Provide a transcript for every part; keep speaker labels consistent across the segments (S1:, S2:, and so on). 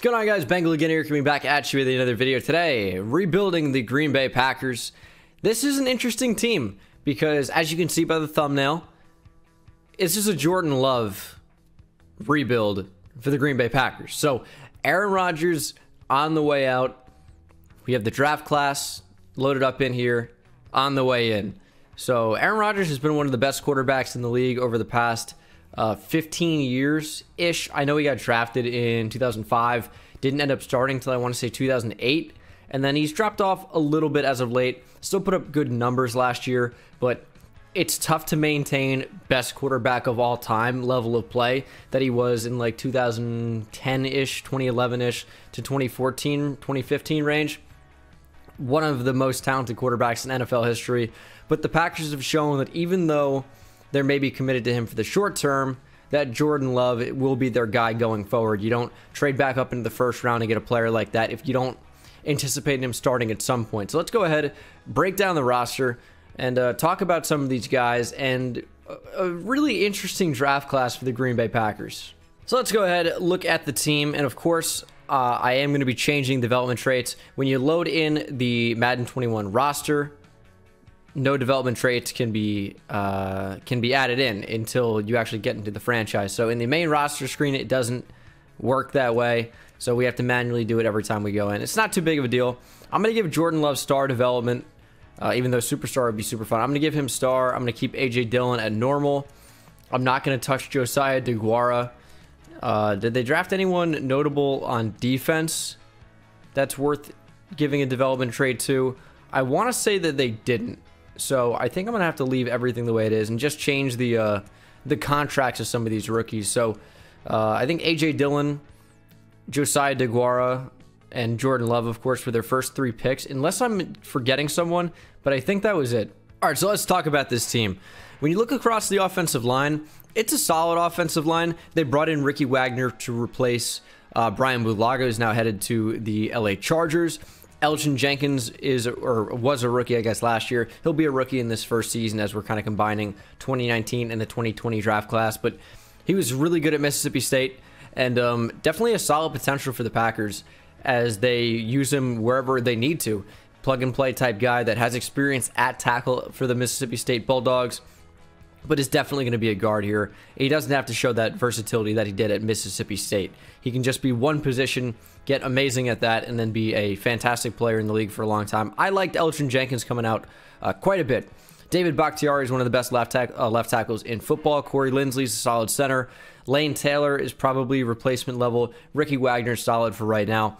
S1: What's going on, guys? Bengal again here, coming back at you with another video today. Rebuilding the Green Bay Packers. This is an interesting team because, as you can see by the thumbnail, it's just a Jordan Love rebuild for the Green Bay Packers. So, Aaron Rodgers on the way out. We have the draft class loaded up in here on the way in. So, Aaron Rodgers has been one of the best quarterbacks in the league over the past 15 years-ish. I know he got drafted in 2005, didn't end up starting until I want to say 2008, and then he's dropped off a little bit as of late. Still put up good numbers last year, but it's tough to maintain best quarterback of all time level of play that he was in like 2010-ish, 2011-ish to 2014, 2015 range. One of the most talented quarterbacks in NFL history, but the Packers have shown that even though they're maybe committed to him for the short term, that Jordan Love will be their guy going forward. You don't trade back up into the first round and get a player like that if you don't anticipate him starting at some point. So let's go ahead, break down the roster, and talk about some of these guys and a really interesting draft class for the Green Bay Packers. So let's go ahead, look at the team, and of course, I am going to be changing development traits. When you load in the Madden 21 roster, no development traits can be added in until you actually get into the franchise. So in the main roster screen, it doesn't work that way. So we have to manually do it every time we go in. It's not too big of a deal. I'm going to give Jordan Love star development, even though superstar would be super fun. I'm going to give him star. I'm going to keep A.J. Dillon at normal. I'm not going to touch Josiah DeGuara. Did they draft anyone notable on defense that's worth giving a development trait to? I want to say that they didn't. So I think I'm gonna have to leave everything the way it is and just change the contracts of some of these rookies. So I think A.J. Dillon, Josiah DeGuara, and Jordan Love, of course, were their first three picks, unless I'm forgetting someone, but I think that was it. All right, so let's talk about this team. When you look across the offensive line, it's a solid offensive line. They brought in Ricky Wagner to replace Brian Bulaga, who's now headed to the LA Chargers. Elgin Jenkins was a rookie, I guess, last year. He'll be a rookie in this first season as we're kind of combining 2019 and the 2020 draft class. But he was really good at Mississippi State and definitely a solid potential for the Packers as they use him wherever they need to. Plug-and-play type guy that has experience at tackle for the Mississippi State Bulldogs, but is definitely going to be a guard here. He doesn't have to show that versatility that he did at Mississippi State. He can just be one position, get amazing at that, and then be a fantastic player in the league for a long time. I liked Elgin Jenkins coming out quite a bit. David Bakhtiari is one of the best left tackles in football. Corey Linsley's a solid center. Lane Taylor is probably replacement level. Ricky Wagner's solid for right now.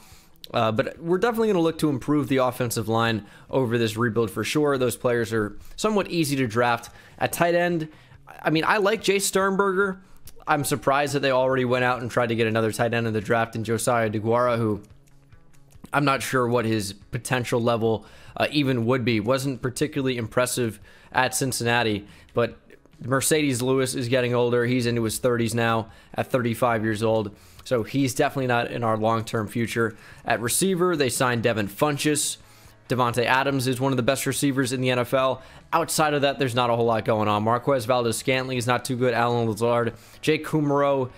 S1: But we're definitely going to look to improve the offensive line over this rebuild for sure. Those players are somewhat easy to draft. At tight end, I mean, I like Jay Sternberger. I'm surprised that they already went out and tried to get another tight end in the draft in Josiah DeGuara, who I'm not sure what his potential level even would be. Wasn't particularly impressive at Cincinnati, but Mercedes Lewis is getting older. He's into his 30s now at 35 years old. So he's definitely not in our long-term future. At receiver, they signed Devin Funchess. Devontae Adams is one of the best receivers in the NFL. Outside of that, there's not a whole lot going on. Marquez Valdes-Scantling is not too good. Alan Lazard. Jake Kumerow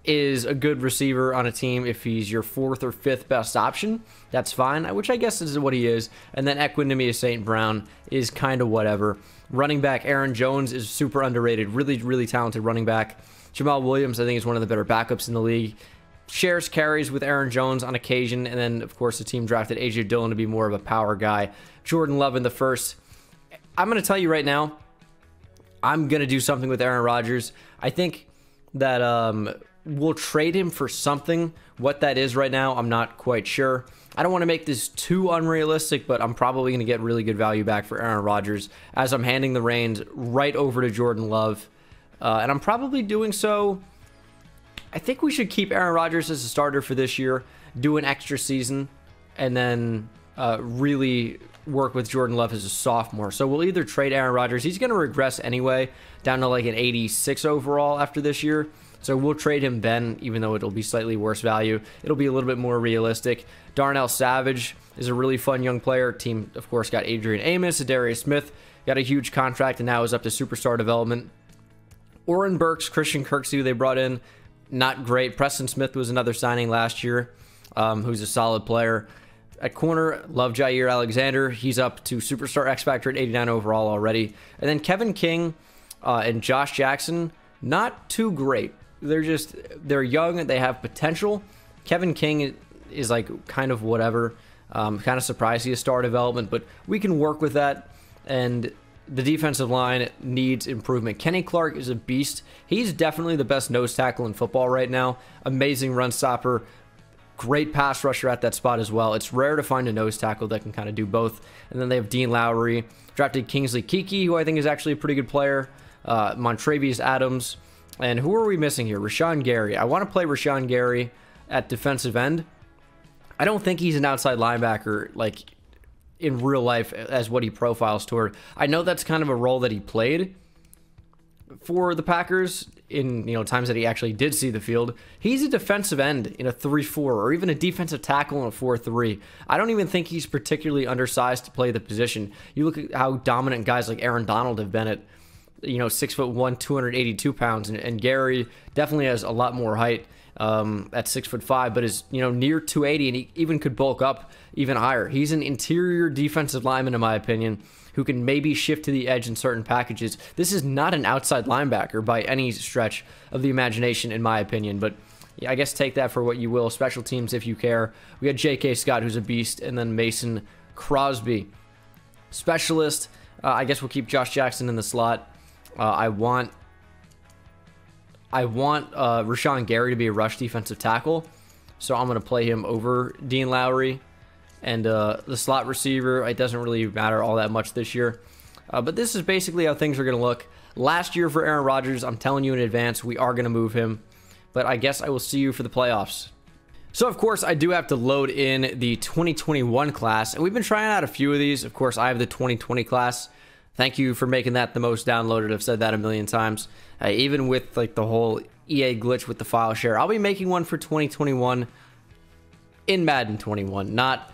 S1: is a good receiver on a team if he's your fourth or fifth best option. That's fine, which I guess is what he is. And then Equanimeous St. Brown is kind of whatever. Running back Aaron Jones is super underrated. Really, really talented running back. Jamal Williams, I think, is one of the better backups in the league. Shares carries with Aaron Jones on occasion. And then, of course, the team drafted A.J. Dillon to be more of a power guy. Jordan Love in the first. I'm going to tell you right now, I'm going to do something with Aaron Rodgers. I think that we'll trade him for something. What that is right now, I'm not quite sure. I don't want to make this too unrealistic, but I'm probably going to get really good value back for Aaron Rodgers as I'm handing the reins right over to Jordan Love. And I'm probably doing so. I think we should keep Aaron Rodgers as a starter for this year, do an extra season, and then really work with Jordan Love as a sophomore. So we'll either trade Aaron Rodgers. He's going to regress anyway, down to like an 86 overall after this year. So we'll trade him then, even though it'll be slightly worse value. It'll be a little bit more realistic. Darnell Savage is a really fun young player. Team, of course, got Adrian Amos, Darius Smith, got a huge contract, and now is up to superstar development. Oren Burks, Christian Kirksey, who they brought in, not great. Preston Smith was another signing last year. who's a solid player. At corner, love Jair Alexander. He's up to Superstar X Factor at 89 overall already. And then Kevin King and Josh Jackson, not too great. They're young and they have potential. Kevin King is like kind of whatever. Kind of surprised he has star development, but we can work with that. And the defensive line needs improvement. Kenny Clark is a beast. He's definitely the best nose tackle in football right now. Amazing run stopper. Great pass rusher at that spot as well. It's rare to find a nose tackle that can kind of do both. And then they have Dean Lowry. Drafted Kingsley Kiki, who I think is actually a pretty good player. Montravius Adams. And who are we missing here? Rashaan Gary. I want to play Rashaan Gary at defensive end. I don't think he's an outside linebacker like in real life as what he profiles toward. I know that's kind of a role that he played for the Packers in times that he actually did see the field. He's a defensive end in a 3-4 or even a defensive tackle in a 4-3. I don't even think he's particularly undersized to play the position. You look at how dominant guys like Aaron Donald have been at 6'1", 282 pounds, and Gary definitely has a lot more height at 6'5", but is near 280, and he even could bulk up even higher. He's an interior defensive lineman, in my opinion, who can maybe shift to the edge in certain packages. This is not an outside linebacker by any stretch of the imagination, in my opinion, but yeah, I guess take that for what you will. Special teams, if you care. We got J.K. Scott, who's a beast, and then Mason Crosby. Specialist, I guess we'll keep Josh Jackson in the slot. I want Rashaan Gary to be a rush defensive tackle, so I'm going to play him over Dean Lowry. And the slot receiver, it doesn't really matter all that much this year. But this is basically how things are going to look. Last year for Aaron Rodgers, I'm telling you in advance, we are going to move him. But I guess I will see you for the playoffs. So, of course, I do have to load in the 2021 class. And we've been trying out a few of these. Of course, I have the 2020 class. Thank you for making that the most downloaded. I've said that a million times. Even with like the whole EA glitch with the file share, I'll be making one for 2021 in Madden 21, not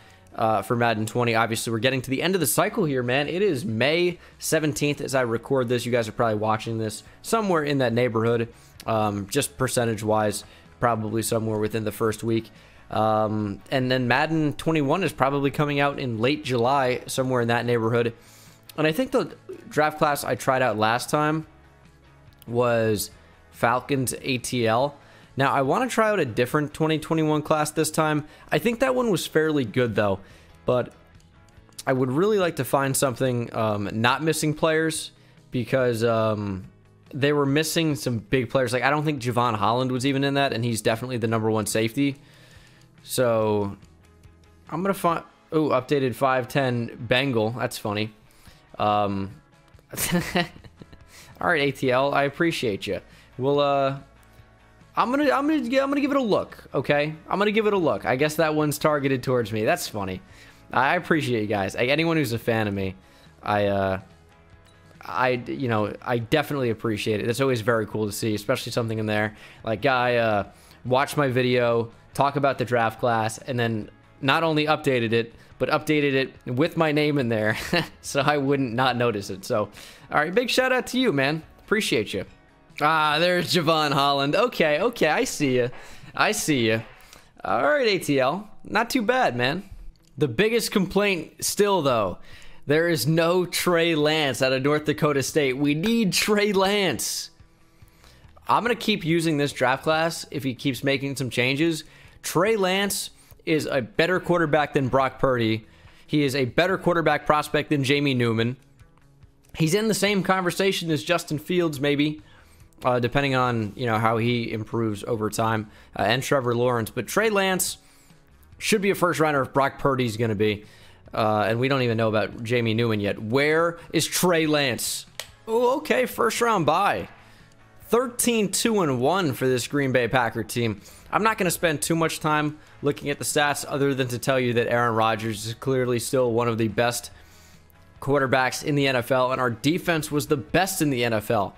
S1: for Madden 20. Obviously, we're getting to the end of the cycle here, man. It is May 17th as I record this. You guys are probably watching this somewhere in that neighborhood, just percentage-wise, probably somewhere within the first week. And then Madden 21 is probably coming out in late July, somewhere in that neighborhood. And I think the draft class I tried out last time was Falcons ATL. Now, I want to try out a different 2021 class this time. I think that one was fairly good, though. But I would really like to find something not missing players, because they were missing some big players. Like, I don't think Javon Holland was even in that, and he's definitely the #1 safety. So, I'm going to find... Oh, updated 5'10 Bengal. That's funny. All right, ATL, I appreciate you. Well, I'm gonna give it a look. Okay, I'm gonna give it a look. I guess that one's targeted towards me. That's funny. I appreciate you guys. Anyone who's a fan of me, I definitely appreciate it. It's always very cool to see, especially something in there like guy watched my video, talk about the draft class, and then not only updated it, but updated it with my name in there so I wouldn't not notice it. So, all right, big shout out to you, man. Appreciate you. Ah, there's Javon Holland. Okay, I see you. I see you. All right, ATL. Not too bad, man. The biggest complaint still, though, there is no Trey Lance out of North Dakota State. We need Trey Lance. I'm going to keep using this draft class if he keeps making some changes. Trey Lance is a better quarterback than Brock Purdy. He is a better quarterback prospect than Jamie Newman. He's in the same conversation as Justin Fields, maybe, depending on how he improves over time, and Trevor Lawrence. But Trey Lance should be a first rounder if Brock Purdy's going to be. And we don't even know about Jamie Newman yet. Where is Trey Lance? Oh, okay, first round bye. 13-2-1 for this Green Bay Packer team. I'm not going to spend too much time looking at the stats other than to tell you that Aaron Rodgers is clearly still one of the best quarterbacks in the NFL, and our defense was the best in the NFL.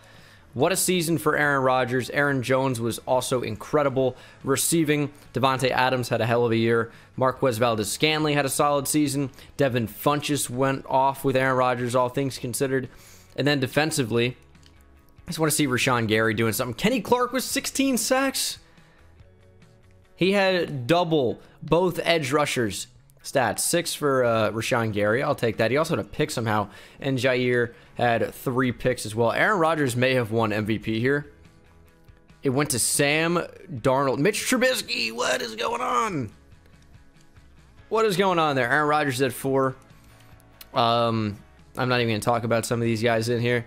S1: What a season for Aaron Rodgers. Aaron Jones was also incredible receiving. Devontae Adams had a hell of a year. Marquez Valdes-Scantling had a solid season. Devin Funchess went off with Aaron Rodgers, all things considered. And then defensively, I just want to see Rashaan Gary doing something. Kenny Clark with 16 sacks. He had double both edge rushers stats. 6 for Rashaan Gary. I'll take that. He also had a pick somehow. And Jair had 3 picks as well. Aaron Rodgers may have won MVP here. It went to Sam Darnold. Mitch Trubisky, what is going on? What is going on there? Aaron Rodgers at 4. I'm not even going to talk about some of these guys in here.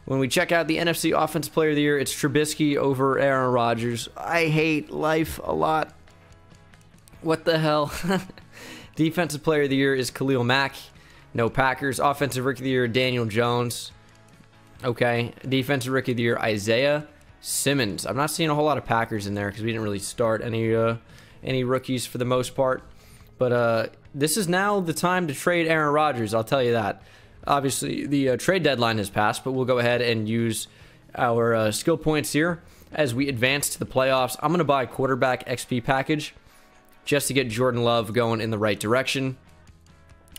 S1: When we check out the NFC Offensive Player of the Year, it's Trubisky over Aaron Rodgers. I hate life a lot. What the hell? Defensive Player of the Year is Khalil Mack. No Packers. Offensive Rookie of the Year, Daniel Jones. Okay. Defensive Rookie of the Year, Isaiah Simmons. I'm not seeing a whole lot of Packers in there because we didn't really start any rookies for the most part. But this is now the time to trade Aaron Rodgers, I'll tell you that. Obviously, the trade deadline has passed, but we'll go ahead and use our skill points here as we advance to the playoffs. I'm going to buy a quarterback XP package just to get Jordan Love going in the right direction.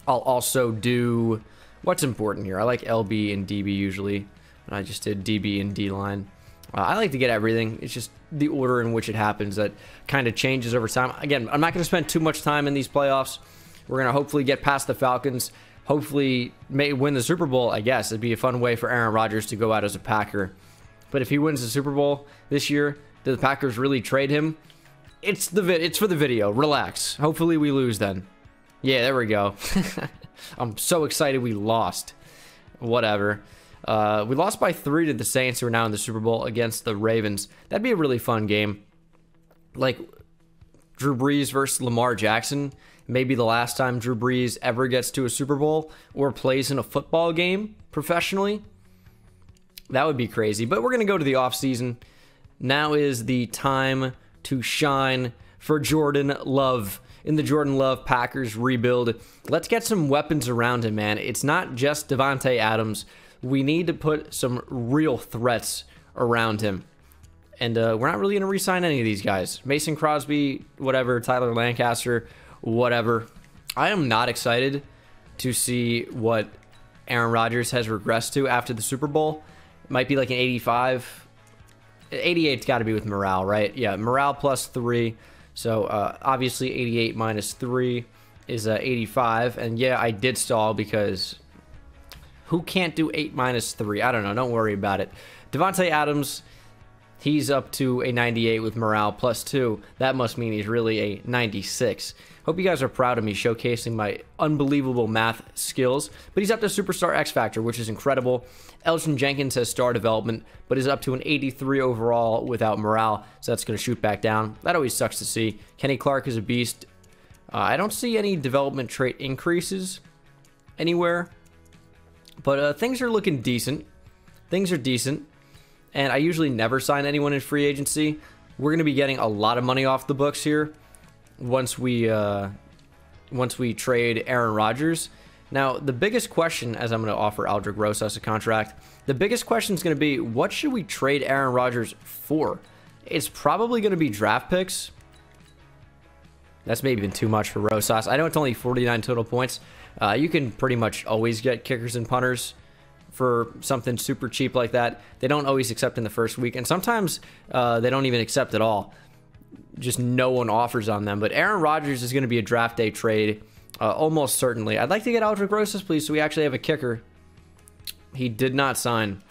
S1: I'll also do what's important here. I like LB and DB usually. I just did DB and D-line. I like to get everything. It's just the order in which it happens that kind of changes over time. Again, I'm not going to spend too much time in these playoffs. We're going to hopefully get past the Falcons. Hopefully may win the Super Bowl, I guess. It'd be a fun way for Aaron Rodgers to go out as a Packer. But if he wins the Super Bowl this year, do the Packers really trade him? It's for the video. Relax. Hopefully we lose then. Yeah, there we go. I'm so excited we lost. Whatever. We lost by 3 to the Saints, who are now in the Super Bowl, against the Ravens. That'd be a really fun game. Like Drew Brees versus Lamar Jackson. Maybe the last time Drew Brees ever gets to a Super Bowl or plays in a football game professionally. That would be crazy. But we're going to go to the offseason. Now is the time to shine for Jordan Love in the Jordan Love Packers rebuild. Let's get some weapons around him, man. It's not just Davante Adams. We need to put some real threats around him. And we're not really going to re-sign any of these guys. Mason Crosby, whatever. Tyler Lancaster, whatever. I am not excited to see what Aaron Rodgers has regressed to after the Super Bowl. It might be like an 85. 88's got to be with morale, right? Yeah, morale plus 3. So obviously 88 minus 3 is 85. And yeah, I did stall because who can't do 8 minus 3? I don't know. Don't worry about it. Davante Adams, he's up to a 98 with morale plus 2. That must mean he's really a 96. Hope you guys are proud of me showcasing my unbelievable math skills. But he's up to Superstar X Factor, which is incredible. Elgin Jenkins has star development, but is up to an 83 overall without morale. So that's going to shoot back down. That always sucks to see. Kenny Clark is a beast. I don't see any development trait increases anywhere. But things are looking decent. Things are decent. And I usually never sign anyone in free agency. We're going to be getting a lot of money off the books here once we trade Aaron Rodgers. Now, the biggest question, as I'm going to offer Aldrick Rosas a contract, the biggest question is going to be, what should we trade Aaron Rodgers for? It's probably going to be draft picks. That's maybe been too much for Rosas. I know it's only 49 total points. You can pretty much always get kickers and punters for something super cheap like that. They don't always accept in the first week, and sometimes they don't even accept at all. Just no one offers on them. But Aaron Rodgers is going to be a draft day trade, almost certainly. I'd like to get Aldrick Rosas, please, so we actually have a kicker. He did not sign.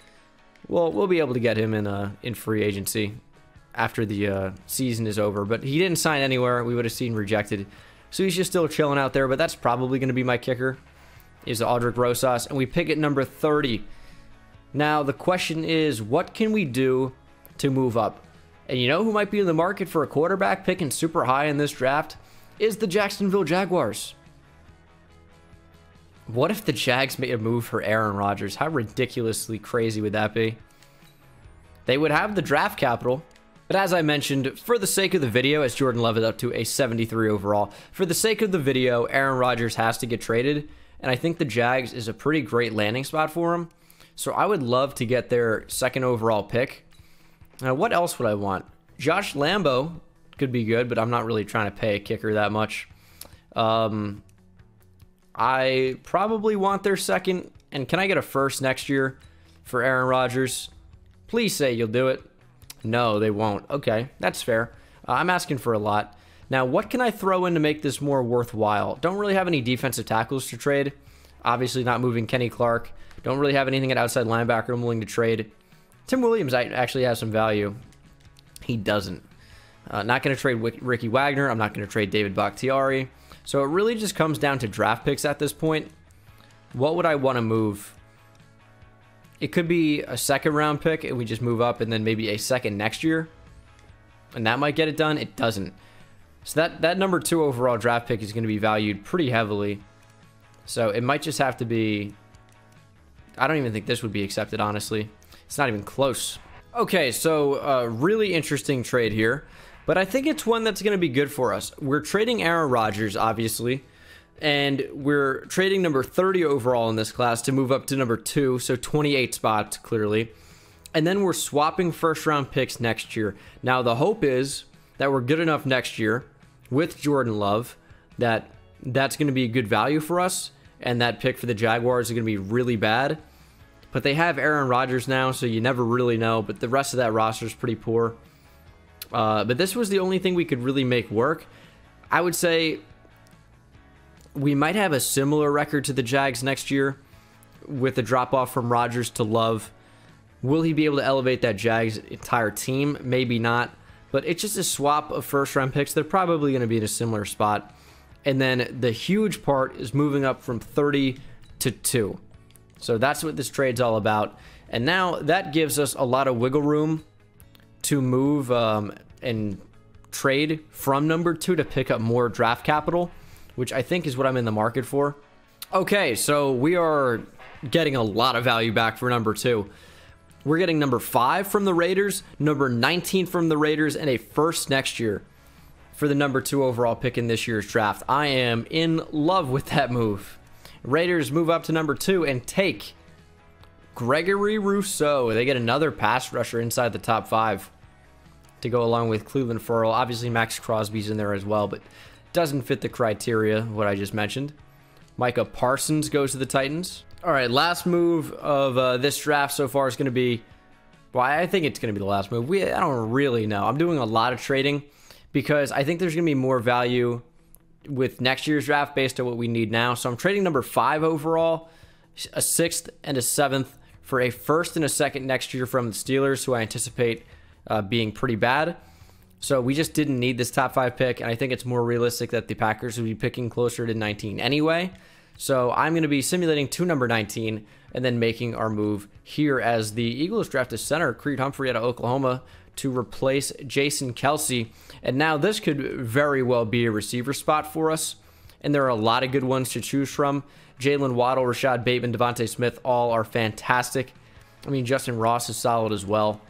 S1: Well, we'll be able to get him in free agency after the season is over. But he didn't sign anywhere. We would have seen rejected. So he's just still chilling out there. But that's probably going to be my kicker, is Aldrick Rosas. And we pick at number 30. Now, the question is, what can we do to move up? And you know who might be in the market for a quarterback picking super high in this draft? Is the Jacksonville Jaguars. What if the Jags made a move for Aaron Rodgers? How ridiculously crazy would that be? They would have the draft capital. But as I mentioned, for the sake of the video, as Jordan Love is up to a 73 overall, for the sake of the video, Aaron Rodgers has to get traded. And I think the Jags is a pretty great landing spot for him. So I would love to get their second overall pick. Now, what else would I want? Josh Lambo could be good, but I'm not really trying to pay a kicker that much. I probably want their second. And can I get a first next year for Aaron Rodgers? Please say you'll do it. No, they won't. Okay, that's fair. I'm asking for a lot. Now, what can I throw in to make this more worthwhile? Don't really have any defensive tackles to trade. Obviously not moving Kenny Clark. Don't really have anything at outside linebacker I'm willing to trade. Tim Williams actually has some value. He doesn't. Not going to trade Ricky Wagner. I'm not going to trade David Bakhtiari. So it really just comes down to draft picks at this point. What would I want to move? It could be a second round pick and we just move up, and then maybe a second next year. And that might get it done. It doesn't. So that number 2 overall draft pick is going to be valued pretty heavily. So it might just have to be... I don't even think this would be accepted, honestly. It's not even close. Okay, so really interesting trade here. But I think it's one that's going to be good for us. We're trading Aaron Rodgers, obviously. And we're trading number 30 overall in this class to move up to number 2. So 28 spots, clearly. And then we're swapping first-round picks next year. Now, the hope is that we're good enough next year with Jordan Love that that's going to be a good value for us. And that pick for the Jaguars is going to be really bad. But they have Aaron Rodgers now, so you never really know. But the rest of that roster is pretty poor. But this was the only thing we could really make work. I would say we might have a similar record to the Jags next year with the drop-off from Rodgers to Love. Will he be able to elevate that Jags entire team? Maybe not. But it's just a swap of first-round picks. They're probably going to be in a similar spot. And then the huge part is moving up from 30 to 2. So that's what this trade's all about. And now that gives us a lot of wiggle room to move and trade from number 2 to pick up more draft capital, which I think is what I'm in the market for. Okay, so we are getting a lot of value back for number 2. We're getting number 5 from the Raiders, number 19 from the Raiders, and a first next year for the number 2 overall pick in this year's draft. I am in love with that move. Raiders move up to number 2 and take Gregory Rousseau. They get another pass rusher inside the top 5 to go along with Cleveland Ferrell. Obviously, Max Crosby's in there as well, but doesn't fit the criteria, what I just mentioned. Micah Parsons goes to the Titans. All right, last move of this draft so far is going to be... Well, I think it's going to be the last move. I don't really know. I'm doing a lot of trading because I think there's going to be more value with next year's draft based on what we need now. So I'm trading number 5 overall, a 6th and a 7th for a first and a second next year from the Steelers, who I anticipate being pretty bad. So we just didn't need this top 5 pick, and I think it's more realistic that the Packers would be picking closer to 19 anyway. So I'm going to be simulating to number 19 and then making our move here as the Eagles draft a center, Creed Humphrey out of Oklahoma, to replace Jason Kelce. And now this could very well be a receiver spot for us, and there are a lot of good ones to choose from. Jalen Waddle, Rashad Bateman, Devontae Smith, all are fantastic. I mean, Justin Ross is solid as well.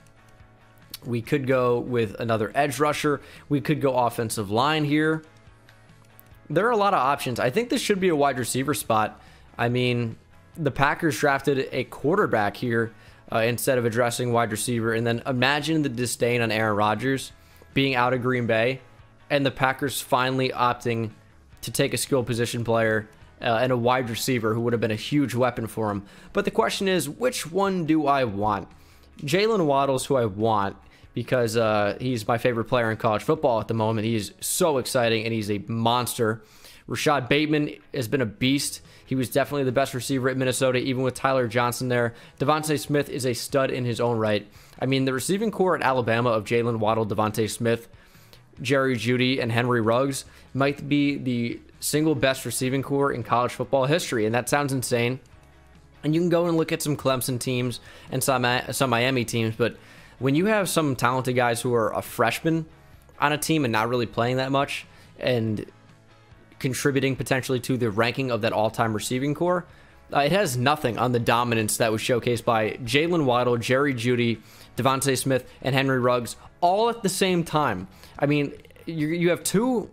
S1: We could go with another edge rusher. We could go offensive line here. There are a lot of options. I think this should be a wide receiver spot. I mean, the Packers drafted a quarterback here instead of addressing wide receiver. And then imagine the disdain on Aaron Rodgers being out of Green Bay and the Packers finally opting to take a skill position player and a wide receiver who would have been a huge weapon for him. But the question is, which one do I want? Jalen Waddle's who I want because he's my favorite player in college football at the moment. He's so exciting, and he's a monster. Rashad Bateman has been a beast. He was definitely the best receiver at Minnesota, even with Tyler Johnson there. Devontae Smith is a stud in his own right. I mean, the receiving core at Alabama of Jalen Waddle, Devontae Smith, Jerry Jeudy, and Henry Ruggs might be the single best receiving core in college football history, and that sounds insane. And you can go and look at some Clemson teams and some Miami teams, but when you have some talented guys who are a freshman on a team and not really playing that much and contributing potentially to the ranking of that all-time receiving core, it has nothing on the dominance that was showcased by Jalen Waddle, Jerry Jeudy, Devontae Smith, and Henry Ruggs all at the same time. I mean, you have two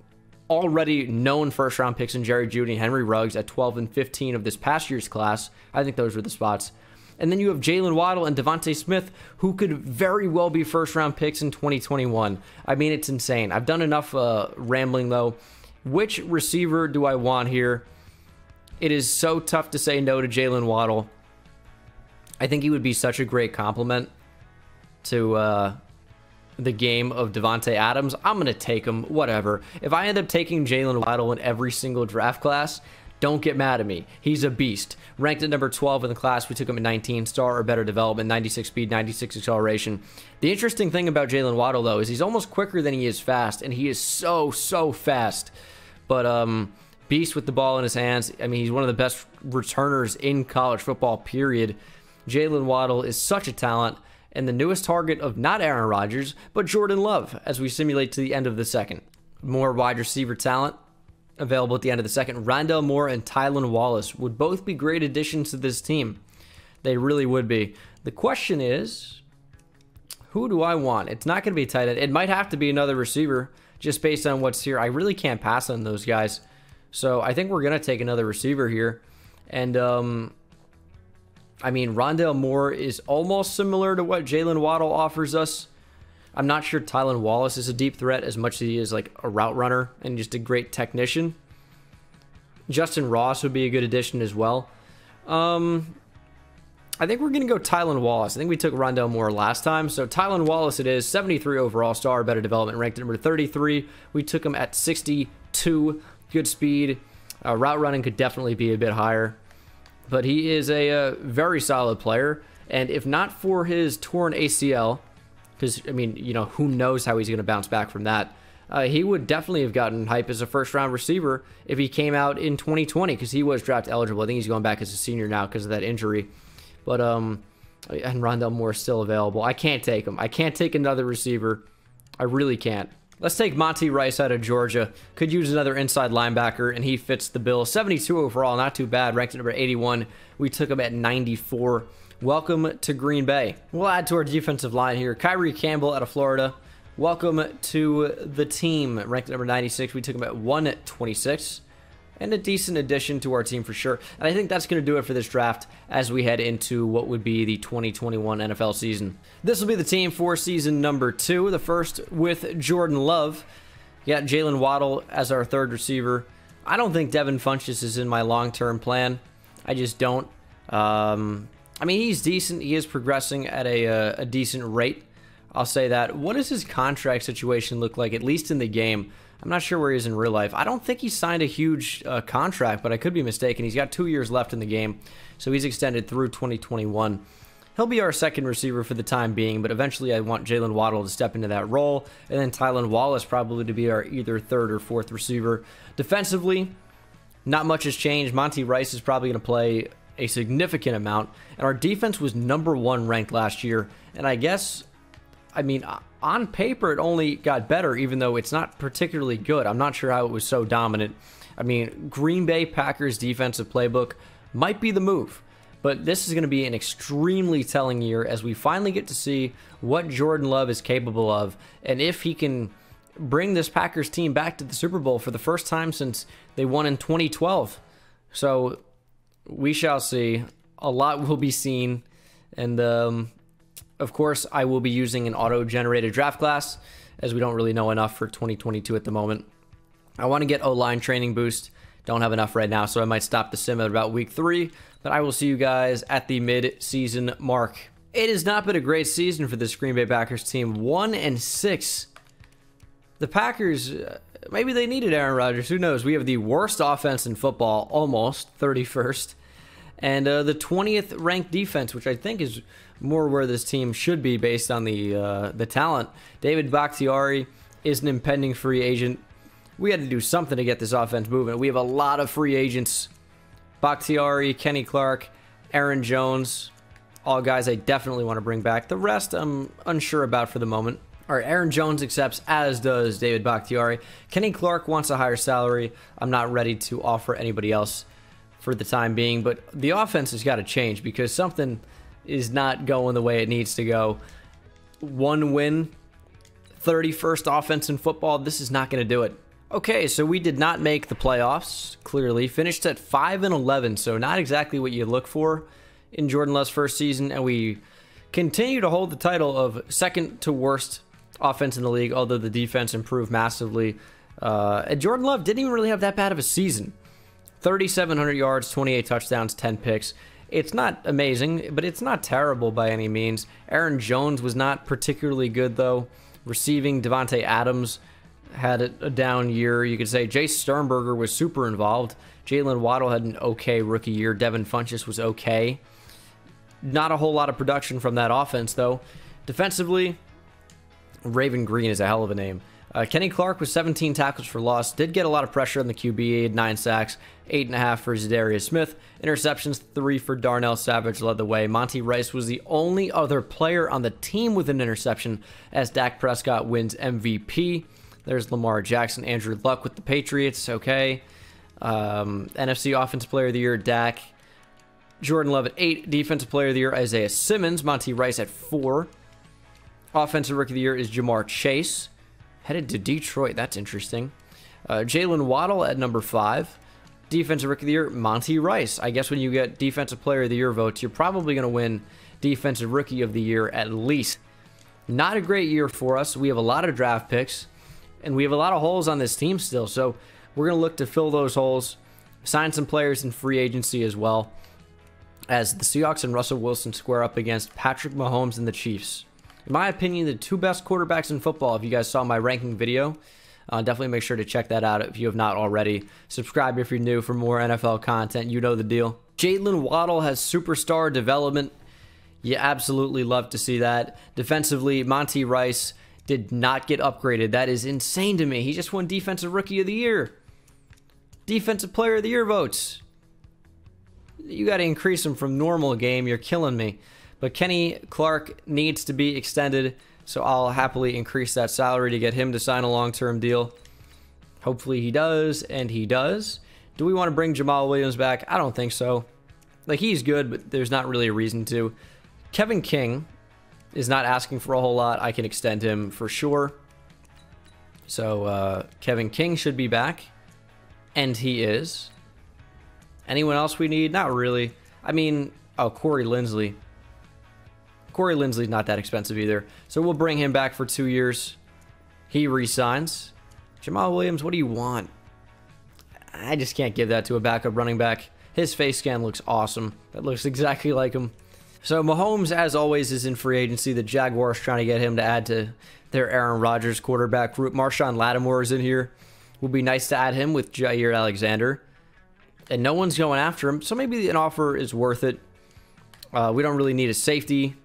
S1: already known first-round picks in Jerry Jeudy and Henry Ruggs at 12 and 15 of this past year's class. I think those were the spots. And then you have Jalen Waddle and Devontae Smith, who could very well be first-round picks in 2021. I mean, it's insane. I've done enough rambling, though. Which receiver do I want here? It is so tough to say no to Jalen Waddle. I think he would be such a great compliment to the game of Devontae Adams, I'm going to take him, whatever. If I end up taking Jalen Waddle in every single draft class, don't get mad at me. He's a beast. Ranked at number 12 in the class, we took him at 19, star or better development, 96 speed, 96 acceleration. The interesting thing about Jalen Waddle, though, is he's almost quicker than he is fast, and he is so fast. But, beast with the ball in his hands. I mean, he's one of the best returners in college football, period. Jalen Waddle is such a talent, and the newest target of not Aaron Rodgers, but Jordan Love, as we simulate to the end of the second. More wide receiver talent available at the end of the second. Rondale Moore and Tylan Wallace would both be great additions to this team. They really would be. The question is, who do I want? It's not going to be tight end. It might have to be another receiver, just based on what's here. I really can't pass on those guys. So I think we're going to take another receiver here. And, I mean, Rondale Moore is almost similar to what Jalen Waddle offers us. I'm not sure Tylan Wallace is a deep threat as much as he is like a route runner and just a great technician. Justin Ross would be a good addition as well. I think we're going to go Tylan Wallace. I think we took Rondale Moore last time. So Tylan Wallace it is. 73 overall, star, better development, ranked at number 33. We took him at 62. Good speed. Route running could definitely be a bit higher. But he is a very solid player. And if not for his torn ACL, because, I mean, you know, who knows how he's going to bounce back from that, he would definitely have gotten hype as a first-round receiver if he came out in 2020, because he was draft eligible. I think he's going back as a senior now because of that injury. But, and Rondale Moore is still available. I can't take him. I can't take another receiver. I really can't. Let's take Monty Rice out of Georgia. Could use another inside linebacker, and he fits the bill. 72 overall, not too bad. Ranked at number 81. We took him at 94. Welcome to Green Bay. We'll add to our defensive line here. Kyrie Campbell out of Florida. Welcome to the team. Ranked at number 96. We took him at 126. And a decent addition to our team for sure. And I think that's going to do it for this draft as we head into what would be the 2021 NFL season. This will be the team for season number 2. The first with Jordan Love. You got Jalen Waddle as our third receiver. I don't think Devin Funchess is in my long-term plan. I just don't. I mean, he's decent. He is progressing at a decent rate. I'll say that. What does his contract situation look like, at least in the game? I'm not sure where he is in real life. I don't think he signed a huge contract, but I could be mistaken. He's got 2 years left in the game, so he's extended through 2021. He'll be our second receiver for the time being, but eventually I want Jalen Waddle to step into that role, and then Tylan Wallace probably to be our either third or fourth receiver. Defensively, not much has changed. Monty Rice is probably going to play a significant amount, and our defense was number 1 ranked last year, and I guess, I mean, on paper, it only got better, even though it's not particularly good. I'm not sure how it was so dominant. I mean, Green Bay Packers defensive playbook might be the move, but this is going to be an extremely telling year as we finally get to see what Jordan Love is capable of, and if he can bring this Packers team back to the Super Bowl for the first time since they won in 2012. So we shall see. A lot will be seen, and of course, I will be using an auto-generated draft class, as we don't really know enough for 2022 at the moment. I want to get O-line training boost. Don't have enough right now, so I might stop the sim at about week 3, but I will see you guys at the mid-season mark. It has not been a great season for this Green Bay Packers team. 1-6. The Packers, maybe they needed Aaron Rodgers. Who knows? We have the worst offense in football, almost 31st, and the 20th ranked defense, which I think is more where this team should be based on the talent. David Bakhtiari is an impending free agent. We had to do something to get this offense moving. We have a lot of free agents. Bakhtiari, Kenny Clark, Aaron Jones, all guys I definitely want to bring back. The rest I'm unsure about for the moment. All right, Aaron Jones accepts, as does David Bakhtiari. Kenny Clark wants a higher salary. I'm not ready to offer anybody else for the time being, but the offense has got to change because something is not going the way it needs to go. 1 win, 31st offense in football. This is not going to do it. Okay, so we did not make the playoffs, clearly. Finished at 5-11, so not exactly what you look for in Jordan Love's first season, and we continue to hold the title of second to worst offense in the league, although the defense improved massively. And Jordan Love didn't even really have that bad of a season. 3,700 yards, 28 touchdowns, 10 picks. It's not amazing, but it's not terrible by any means. Aaron Jones was not particularly good, though. Receiving, Devontae Adams had a down year. You could say Jace Sternberger was super involved. Jalen Waddle had an okay rookie year. Devin Funchess was okay. Not a whole lot of production from that offense, though. Defensively, Raven Green is a hell of a name. Kenny Clark with 17 tackles for loss. Did get a lot of pressure on the QB. He had 9 sacks, 8.5 for Zadarius Smith. Interceptions, 3 for Darnell Savage led the way. Monty Rice was the only other player on the team with an interception as Dak Prescott wins MVP. There's Lamar Jackson, Andrew Luck with the Patriots. Okay. NFC Offensive Player of the Year, Dak. Jordan Love at 8. Defensive Player of the Year, Isaiah Simmons. Monty Rice at 4. Offensive Rookie of the Year is Jamar Chase. Headed to Detroit. That's interesting. Jalen Waddle at number 5. Defensive Rookie of the Year, Monty Rice. I guess when you get Defensive Player of the Year votes, you're probably going to win Defensive Rookie of the Year at least. Not a great year for us. We have a lot of draft picks, and we have a lot of holes on this team still. So we're going to look to fill those holes, sign some players in free agency as well, as the Seahawks and Russell Wilson square up against Patrick Mahomes and the Chiefs. In my opinion, the 2 best quarterbacks in football. If you guys saw my ranking video, definitely make sure to check that out if you have not already. Subscribe if you're new for more NFL content. You know the deal. Jalen Waddle has superstar development. You absolutely love to see that. Defensively, Monty Rice did not get upgraded. That is insane to me. He just won Defensive Rookie of the Year. Defensive Player of the Year votes. You got to increase him from normal game. You're killing me. But Kenny Clark needs to be extended, so I'll happily increase that salary to get him to sign a long-term deal. Hopefully he does, and he does. Do we want to bring Jamal Williams back? I don't think so. Like, he's good, but there's not really a reason to. Kevin King is not asking for a whole lot. I can extend him for sure. So Kevin King should be back, and he is. Anyone else we need? Not really. I mean, oh, Corey Linsley. Corey Linsley's not that expensive either. So we'll bring him back for 2 years. He re-signs. Jamal Williams, what do you want? I just can't give that to a backup running back. His face scan looks awesome. That looks exactly like him. So Mahomes, as always, is in free agency. The Jaguars trying to get him to add to their Aaron Rodgers quarterback group. Marshawn Lattimore is in here. Would be nice to add him with Jair Alexander. And no one's going after him, so maybe an offer is worth it. We don't really need a safety.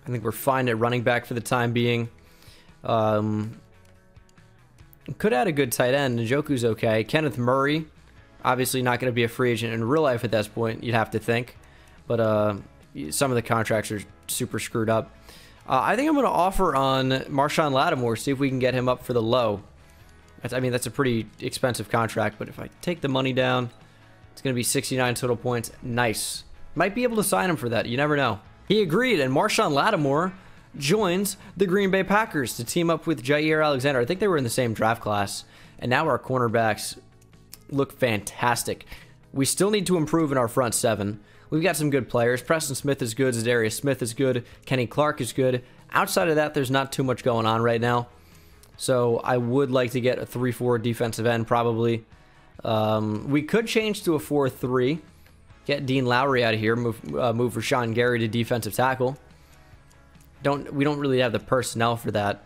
S1: I think we're fine at running back for the time being. Could add a good tight end. Njoku's okay. Kenneth Murray, obviously not going to be a free agent in real life at this point, you'd have to think. But some of the contracts are super screwed up. I think I'm going to offer on Marshawn Lattimore, see if we can get him up for the low. I mean, that's a pretty expensive contract, but if I take the money down, it's going to be 69 total points. Nice. Might be able to sign him for that. You never know. He agreed, and Marshawn Lattimore joins the Green Bay Packers to team up with Jair Alexander. I think they were in the same draft class, and now our cornerbacks look fantastic. We still need to improve in our front 7. We've got some good players. Preston Smith is good. Zadarius Smith is good. Kenny Clark is good. Outside of that, there's not too much going on right now. So I would like to get a 3-4 defensive end, probably. We could change to a 4-3. Get Dean Lowry out of here. Move Rashaan Gary to defensive tackle. We don't really have the personnel for that.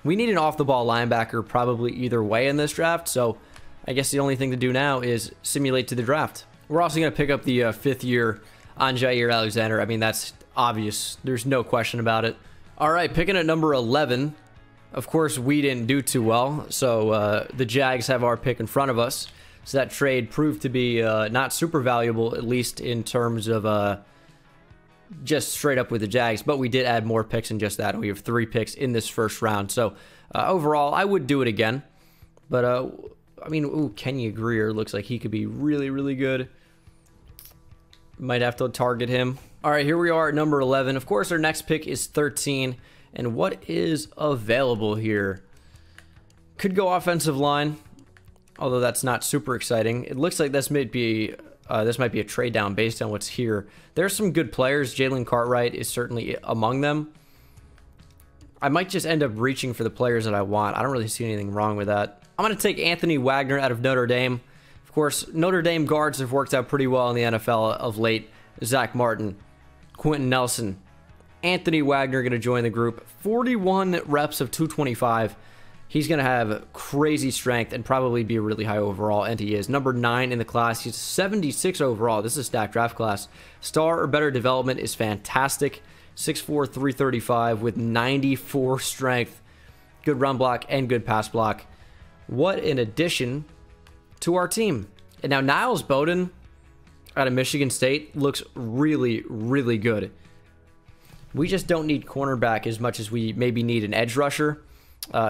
S1: We need an off-the-ball linebacker probably either way in this draft. So I guess the only thing to do now is simulate to the draft. We're also going to pick up the 5th year on Jair Alexander. I mean, that's obvious. There's no question about it. All right, picking at number 11. Of course, we didn't do too well. So the Jags have our pick in front of us. So that trade proved to be not super valuable, at least in terms of just straight up with the Jags. But we did add more picks than just that. We have 3 picks in this first round. So overall, I would do it again. But, I mean, ooh, Kenya Greer looks like he could be really, really good. Might have to target him. All right, here we are at number 11. Of course, our next pick is 13. And what is available here? Could go offensive line. Although that's not super exciting. It looks like this might be a trade down based on what's here. There's some good players. Jaylen Cartwright is certainly among them. I might just end up reaching for the players that I want. I don't really see anything wrong with that. I'm going to take Anthony Wagner out of Notre Dame. Of course, Notre Dame guards have worked out pretty well in the NFL of late. Zach Martin, Quentin Nelson, Anthony Wagner going to join the group. 41 reps of 225. He's going to have crazy strength and probably be a really high overall, and he is. Number 9 in the class. He's 76 overall. This is a stacked draft class. Star or better development is fantastic. 6'4", 335 with 94 strength. Good run block and good pass block. What an addition to our team. And now Niles Bowden out of Michigan State looks really, really good. We just don't need cornerback as much as we maybe need an edge rusher.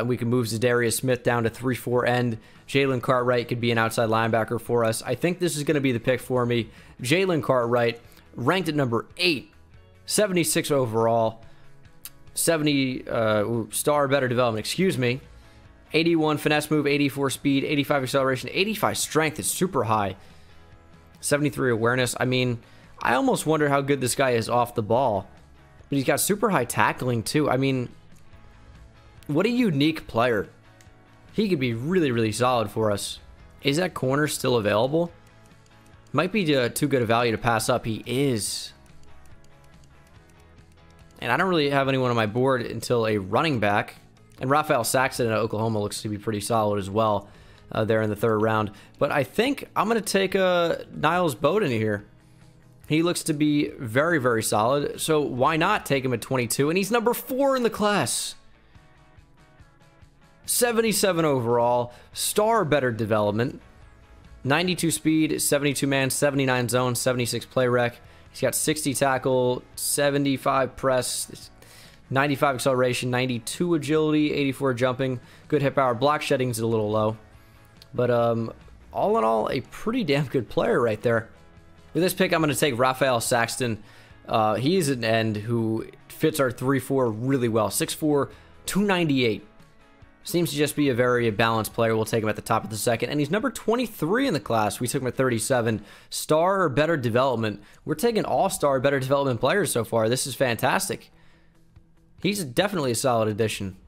S1: We can move Zadarius Smith down to 3-4 end. Jalen Cartwright could be an outside linebacker for us. I think this is going to be the pick for me. Jalen Cartwright, ranked at number 8, 76 overall, 70 star better development, excuse me. 81 finesse move, 84 speed, 85 acceleration, 85 strength is super high. 73 awareness. I mean, I almost wonder how good this guy is off the ball. But he's got super high tackling too. I mean, what a unique player. He could be really, really solid for us. Is that corner still available? Might be too good a value to pass up. He is. And I don't really have anyone on my board until a running back. And Raphael Saxton in Oklahoma looks to be pretty solid as well there in the 3rd round. But I think I'm going to take Niles Bowden here. He looks to be very, very solid. So why not take him at 22? And he's number 4 in the class. 77 overall. Star better development. 92 speed, 72 man, 79 zone, 76 play rec. He's got 60 tackle, 75 press, 95 acceleration, 92 agility, 84 jumping. Good hip power. Block shedding is a little low. But all in all, a pretty damn good player right there. With this pick, I'm going to take Raphael Saxton. He's an end who fits our 3-4 really well. 6'4", 298. Seems to just be a very balanced player. We'll take him at the top of the 2nd. And he's number 23 in the class. We took him at 37. Star or better development. We're taking all-star better development players so far. This is fantastic. He's definitely a solid addition.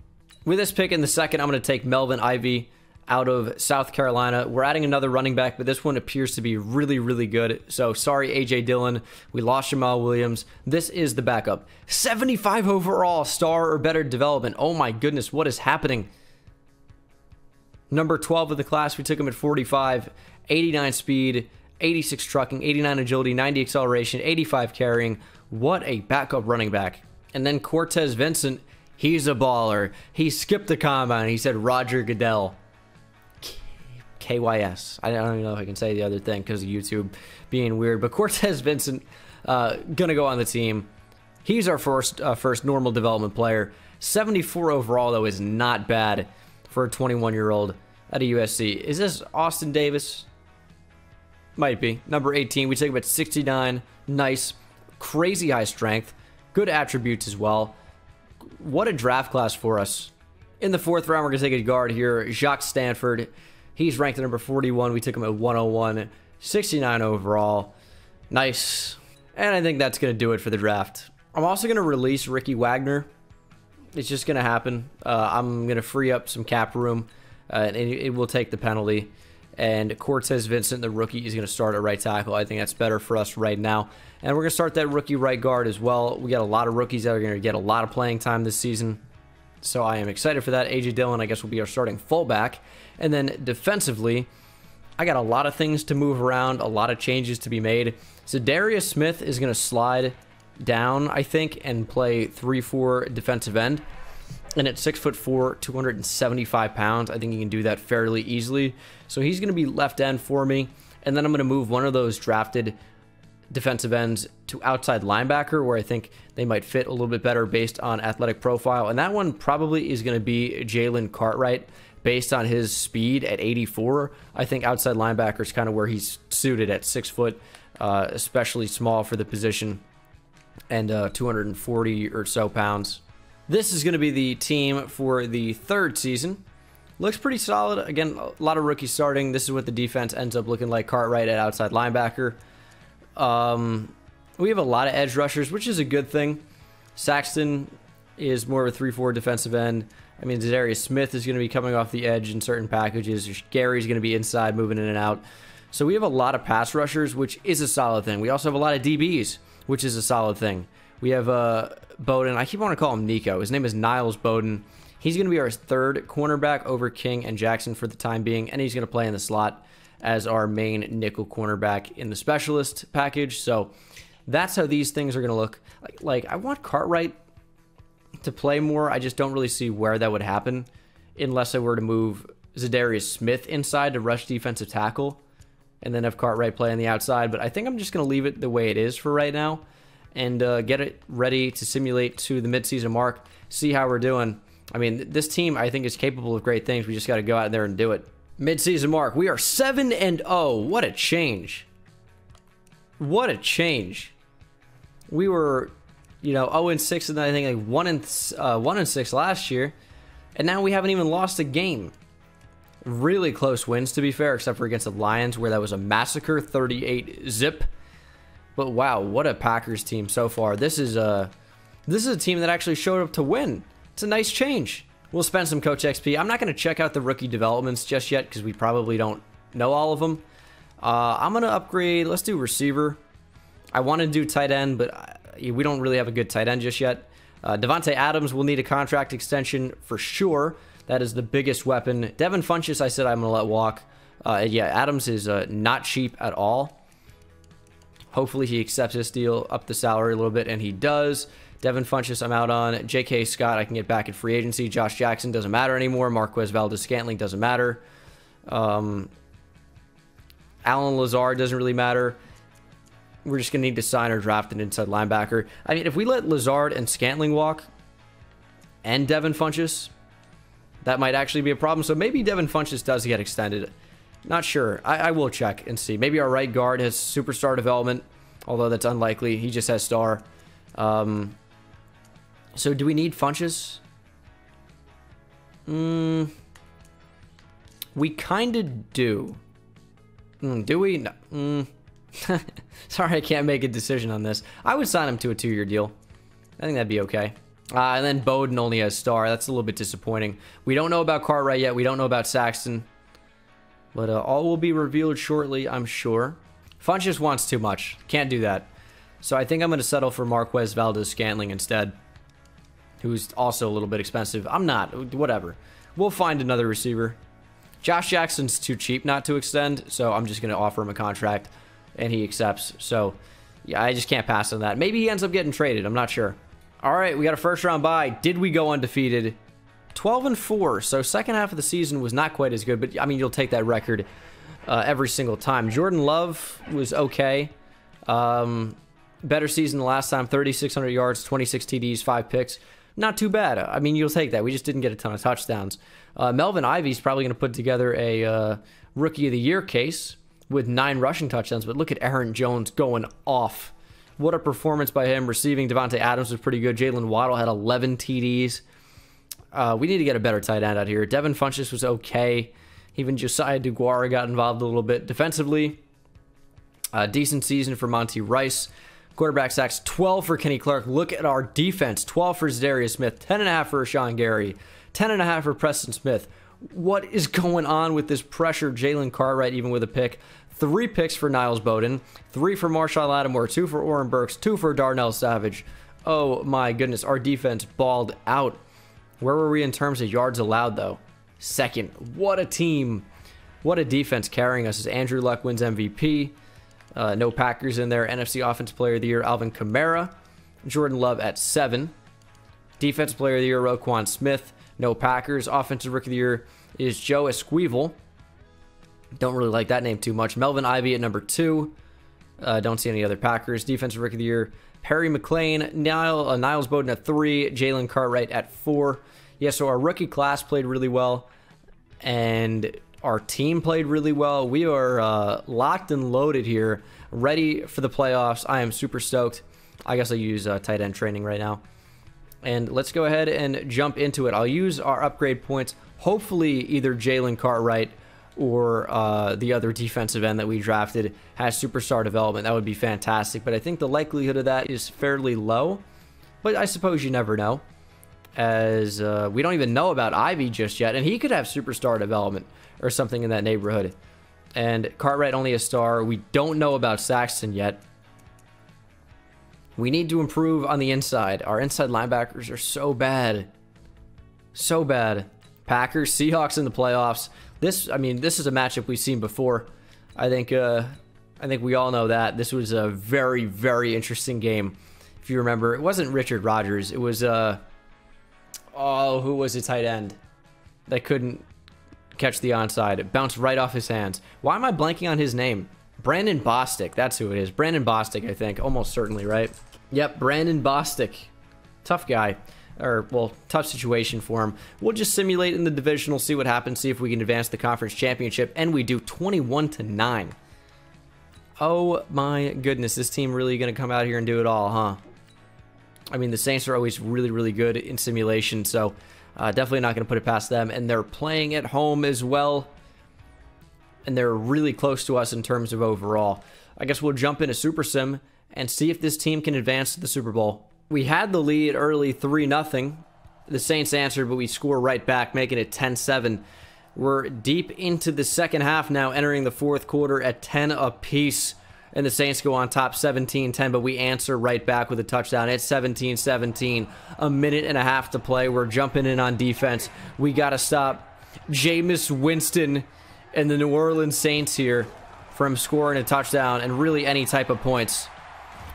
S1: With this pick in the 2nd, I'm going to take Melvin Ivey out of South Carolina. We're adding another running back, but this one appears to be really, really good. So sorry, A.J. Dillon. We lost Jamal Williams. This is the backup. 75 overall, star or better development. Oh my goodness, what is happening? Number 12 of the class, we took him at 45. 89 speed, 86 trucking, 89 agility, 90 acceleration, 85 carrying. What a backup running back. And then Cortez Vincent, he's a baller. He skipped the combine. He said Roger Goodell. KYS. I don't even know if I can say the other thing because of YouTube being weird. But Cortez Vincent, gonna go on the team. He's our first normal development player. 74 overall, though, is not bad for a 21-year-old at a USC. Is this Austin Davis? Might be. Number 18. We take him at 69. Nice. Crazy high strength. Good attributes as well. What a draft class for us. In the 4th round, we're going to take a guard here. Jacques Stanford. He's ranked at number 41. We took him at 101. 69 overall. Nice. And I think that's going to do it for the draft. I'm also going to release Ricky Wagner. It's just going to happen. I'm going to free up some cap room. And it will take the penalty. And Cortez Vincent, the rookie, is going to start at right tackle. I think that's better for us right now. And we're going to start that rookie right guard as well. We got a lot of rookies that are going to get a lot of playing time this season. So I am excited for that. A.J. Dillon, I guess, will be our starting fullback. And then defensively, I got a lot of things to move around, a lot of changes to be made. So Darius Smith is going to slide down, I think, and play 3-4 defensive end. And at 6'4", 275 pounds, I think he can do that fairly easily. So he's going to be left end for me. And then I'm going to move one of those drafted defensive ends to outside linebacker, where I think they might fit a little bit better based on athletic profile. And that one probably is going to be Jalen Cartwright, based on his speed at 84. I think outside linebacker is kind of where he's suited at 6 foot, especially small for the position, and 240 or so pounds. This is going to be the team for the 3rd season. Looks pretty solid. Again, a lot of rookies starting. This is what the defense ends up looking like. Cartwright at outside linebacker. We have a lot of edge rushers, which is a good thing. Saxton is more of a 3-4 defensive end. I mean, Zadarius Smith is going to be coming off the edge in certain packages. Gary's going to be inside, moving in and out. So we have a lot of pass rushers, which is a solid thing. We also have a lot of DBs, which is a solid thing. We have Bowden. I keep wanting to call him Nico. His name is Niles Bowden. He's going to be our third cornerback over King and Jackson for the time being, and he's going to play in the slot as our main nickel cornerback in the specialist package. So that's how these things are going to look. Like I want Cartwright to play more. I just don't really see where that would happen unless I were to move Zadarius Smith inside to rush defensive tackle and then have Cartwright play on the outside. But I think I'm just going to leave it the way it is for right now and get it ready to simulate to the midseason mark, see how we're doing. I mean, this team, I think, is capable of great things. We just got to go out there and do it. Midseason mark, we are 7-0. What a change. What a change. We were, 0-6 and then I think like 1-6 last year. And now we haven't even lost a game. Really close wins, to be fair, except for against the Lions, where that was a massacre, 38-zip. But wow, what a Packers team so far. This is a team that actually showed up to win. It's a nice change. We'll spend some Coach XP. I'm not going to check out the rookie developments just yet because we probably don't know all of them. I'm going to upgrade. Let's do receiver. I want to do tight end, but we don't really have a good tight end just yet. Devontae Adams will need a contract extension for sure. That is the biggest weapon. Devin Funchess, I said I'm going to let walk. Yeah, Adams is not cheap at all. Hopefully he accepts this deal, up the salary a little bit, and he does. Devin Funchess, I'm out on. J.K. Scott, I can get back in free agency. Josh Jackson doesn't matter anymore. Marquez Valdez-Scantling doesn't matter. Alan Lazard doesn't really matter. We're just going to need to sign or draft an inside linebacker. I mean, if we let Lazard and Scantling walk and Devin Funchess, that might actually be a problem. So maybe Devin Funchess does get extended. Not sure. I will check and see. Maybe our right guard has superstar development, although that's unlikely. He just has star. So do we need Funchess? We kind of do. Do we? No. Sorry, I can't make a decision on this. I would sign him to a 2-year deal. I think that'd be okay. And then Bowden only has star. That's a little bit disappointing. We don't know about Cartwright yet. We don't know about Saxton. But all will be revealed shortly, I'm sure. Funchess wants too much. Can't do that. So I think I'm going to settle for Marquez Valdez-Scantling instead, who's also a little bit expensive. I'm not. Whatever. We'll find another receiver. Josh Jackson's too cheap not to extend, so I'm just going to offer him a contract, and he accepts. So, yeah, I just can't pass on that. Maybe he ends up getting traded. I'm not sure. All right, we got a first-round bye. Did we go undefeated? 12-4, so second half of the season was not quite as good, but, I mean, you'll take that record every single time. Jordan Love was okay. Better season than last time, 3,600 yards, 26 TDs, 5 picks. Not too bad. I mean, you'll take that. We just didn't get a ton of touchdowns. Melvin Ivey's probably going to put together a Rookie of the Year case with 9 rushing touchdowns, but look at Aaron Jones going off. What a performance by him. Receiving, Devontae Adams was pretty good. Jalen Waddle had 11 TDs. We need to get a better tight end out here. Devin Funchess was okay. Even Josiah DeGuara got involved a little bit. Defensively, decent season for Monty Rice. Quarterback sacks, 12 for Kenny Clark. Look at our defense. 12 for Zadarius Smith. 10.5 for Rashaan Gary. 10.5 for Preston Smith. What is going on with this pressure? Jalen Cartwright even with a pick. 3 picks for Niles Bowden. 3 for Marshall Lattimore. 2 for Oren Burks. 2 for Darnell Savage. Oh my goodness. Our defense balled out. Where were we in terms of yards allowed, though? Second. What a team. What a defense carrying us as Andrew Luck wins MVP. No Packers in there. NFC Offensive Player of the Year, Alvin Kamara. Jordan Love at 7. Defensive Player of the Year, Roquan Smith. No Packers. Offensive Rookie of the Year is Joe Esquivel. Don't really like that name too much. Melvin Ivey at number 2. Don't see any other Packers. Defensive Rookie of the Year, Perry McLean. Niles Bowden at 3. Jalen Cartwright at 4. Yeah, so our rookie class played really well. And our team played really well. We are locked and loaded here, ready for the playoffs. I am super stoked. I guess I'll use tight end training right now. And let's go ahead and jump into it. I'll use our upgrade points. Hopefully either Jalen Cartwright or the other defensive end that we drafted has superstar development. That would be fantastic. But I think the likelihood of that is fairly low. But I suppose you never know, as we don't even know about Ivy just yet. And he could have superstar development or something in that neighborhood. And Cartwright only a star. We don't know about Saxton yet. We need to improve on the inside. Our inside linebackers are so bad. So bad. Packers, Seahawks in the playoffs. This is a matchup we've seen before. I think we all know that. This was a very, very interesting game. If you remember, it wasn't Richard Rodgers. It was, who was the tight end that couldn't catch the onside? It bounced right off his hands. Why am I blanking on his name? Brandon Bostic. That's who it is. Brandon Bostic, I think. Almost certainly, right? Yep, Brandon Bostic. Tough guy. Or, well, tough situation for him. We'll just simulate in the divisional, see what happens, see if we can advance the conference championship, and we do 21-9. Oh my goodness, this team really going to come out here and do it all, huh? I mean, the Saints are always really, really good in simulation, so definitely not going to put it past them. And they're playing at home as well, and they're really close to us in terms of overall. I guess we'll jump into Super Sim and see if this team can advance to the Super Bowl. We had the lead early 3-0. The Saints answered, but we score right back, making it 10-7. We're deep into the second half now, entering the fourth quarter at 10 apiece. And the Saints go on top 17-10, but we answer right back with a touchdown. It's 17-17. A minute and a half to play. We're jumping in on defense. We got to stop Jameis Winston and the New Orleans Saints here from scoring a touchdown and really any type of points.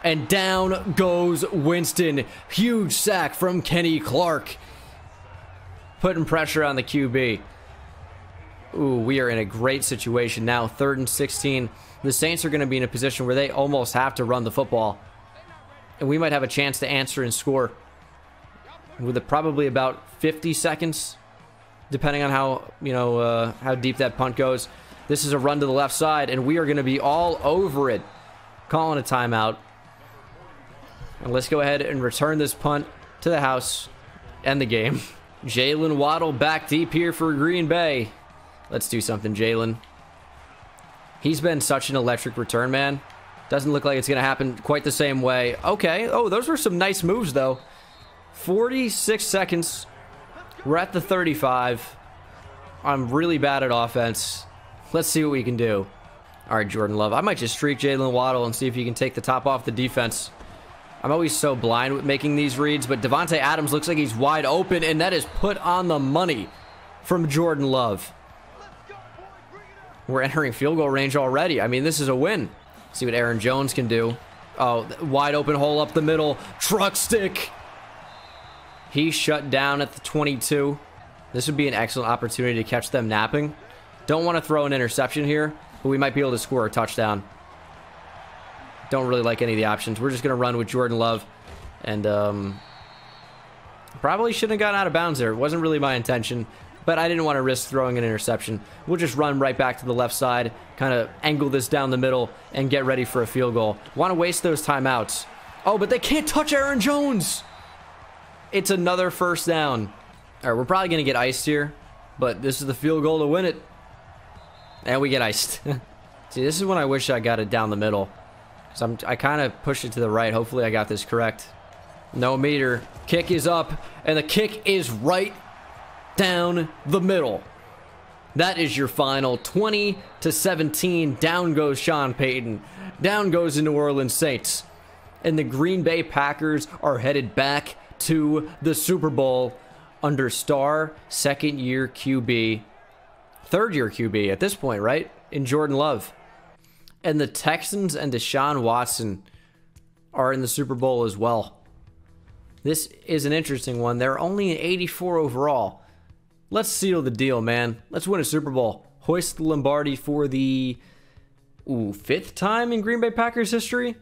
S1: And down goes Winston. Huge sack from Kenny Clark. Putting pressure on the QB. Ooh, we are in a great situation now. 3rd and 16. The Saints are going to be in a position where they almost have to run the football. And we might have a chance to answer and score. With probably about 50 seconds. Depending on how deep that punt goes. This is a run to the left side. And we are going to be all over it. Calling a timeout. And let's go ahead and return this punt to the house. End the game. Jalen Waddle back deep here for Green Bay. Let's do something, Jalen. He's been such an electric return, man. Doesn't look like it's going to happen quite the same way. Okay. Oh, those were some nice moves, though. 46 seconds. We're at the 35. I'm really bad at offense. Let's see what we can do. All right, Jordan Love. I might just streak Jalen Waddle and see if he can take the top off the defense. I'm always so blind with making these reads, but Devontae Adams looks like he's wide open, and that is put on the money from Jordan Love. We're entering field goal range already. I mean, this is a win. See what Aaron Jones can do. Oh, wide open hole up the middle. Truck stick. He shut down at the 22. This would be an excellent opportunity to catch them napping. Don't want to throw an interception here, but we might be able to score a touchdown. Don't really like any of the options. We're just going to run with Jordan Love. And probably shouldn't have gotten out of bounds there. It wasn't really my intention. But I didn't want to risk throwing an interception. We'll just run right back to the left side. Kind of angle this down the middle. And get ready for a field goal. Want to waste those timeouts. Oh, but they can't touch Aaron Jones. It's another first down. All right, we're probably going to get iced here. But this is the field goal to win it. And we get iced. See, this is when I wish I got it down the middle. I kind of pushed it to the right. Hopefully I got this correct. No meter. Kick is up. And the kick is right down the middle. That is your final. 20-17. Down goes Sean Payton. Down goes the New Orleans Saints. And the Green Bay Packers are headed back to the Super Bowl under star second-year QB. Third-year QB at this point, right? In Jordan Love. And the Texans and Deshaun Watson are in the Super Bowl as well. This is an interesting one. They're only an 84 overall. Let's seal the deal, man. Let's win a Super Bowl. Hoist the Lombardi for the 5th time in Green Bay Packers history.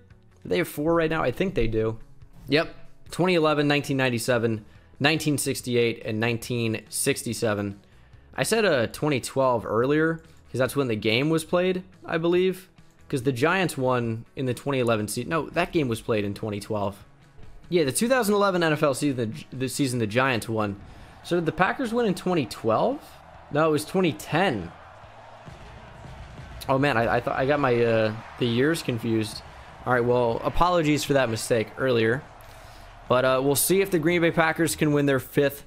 S1: They have 4 right now. I think they do. Yep. 2011, 1997, 1968, and 1967. I said 2012 earlier because that's when the game was played, I believe. Because the Giants won in the 2011 season. No, that game was played in 2012. Yeah, the 2011 NFL season, the Giants won. So did the Packers win in 2012? No, it was 2010. Oh man, I thought I got my the years confused. All right, well, apologies for that mistake earlier. But we'll see if the Green Bay Packers can win their 5th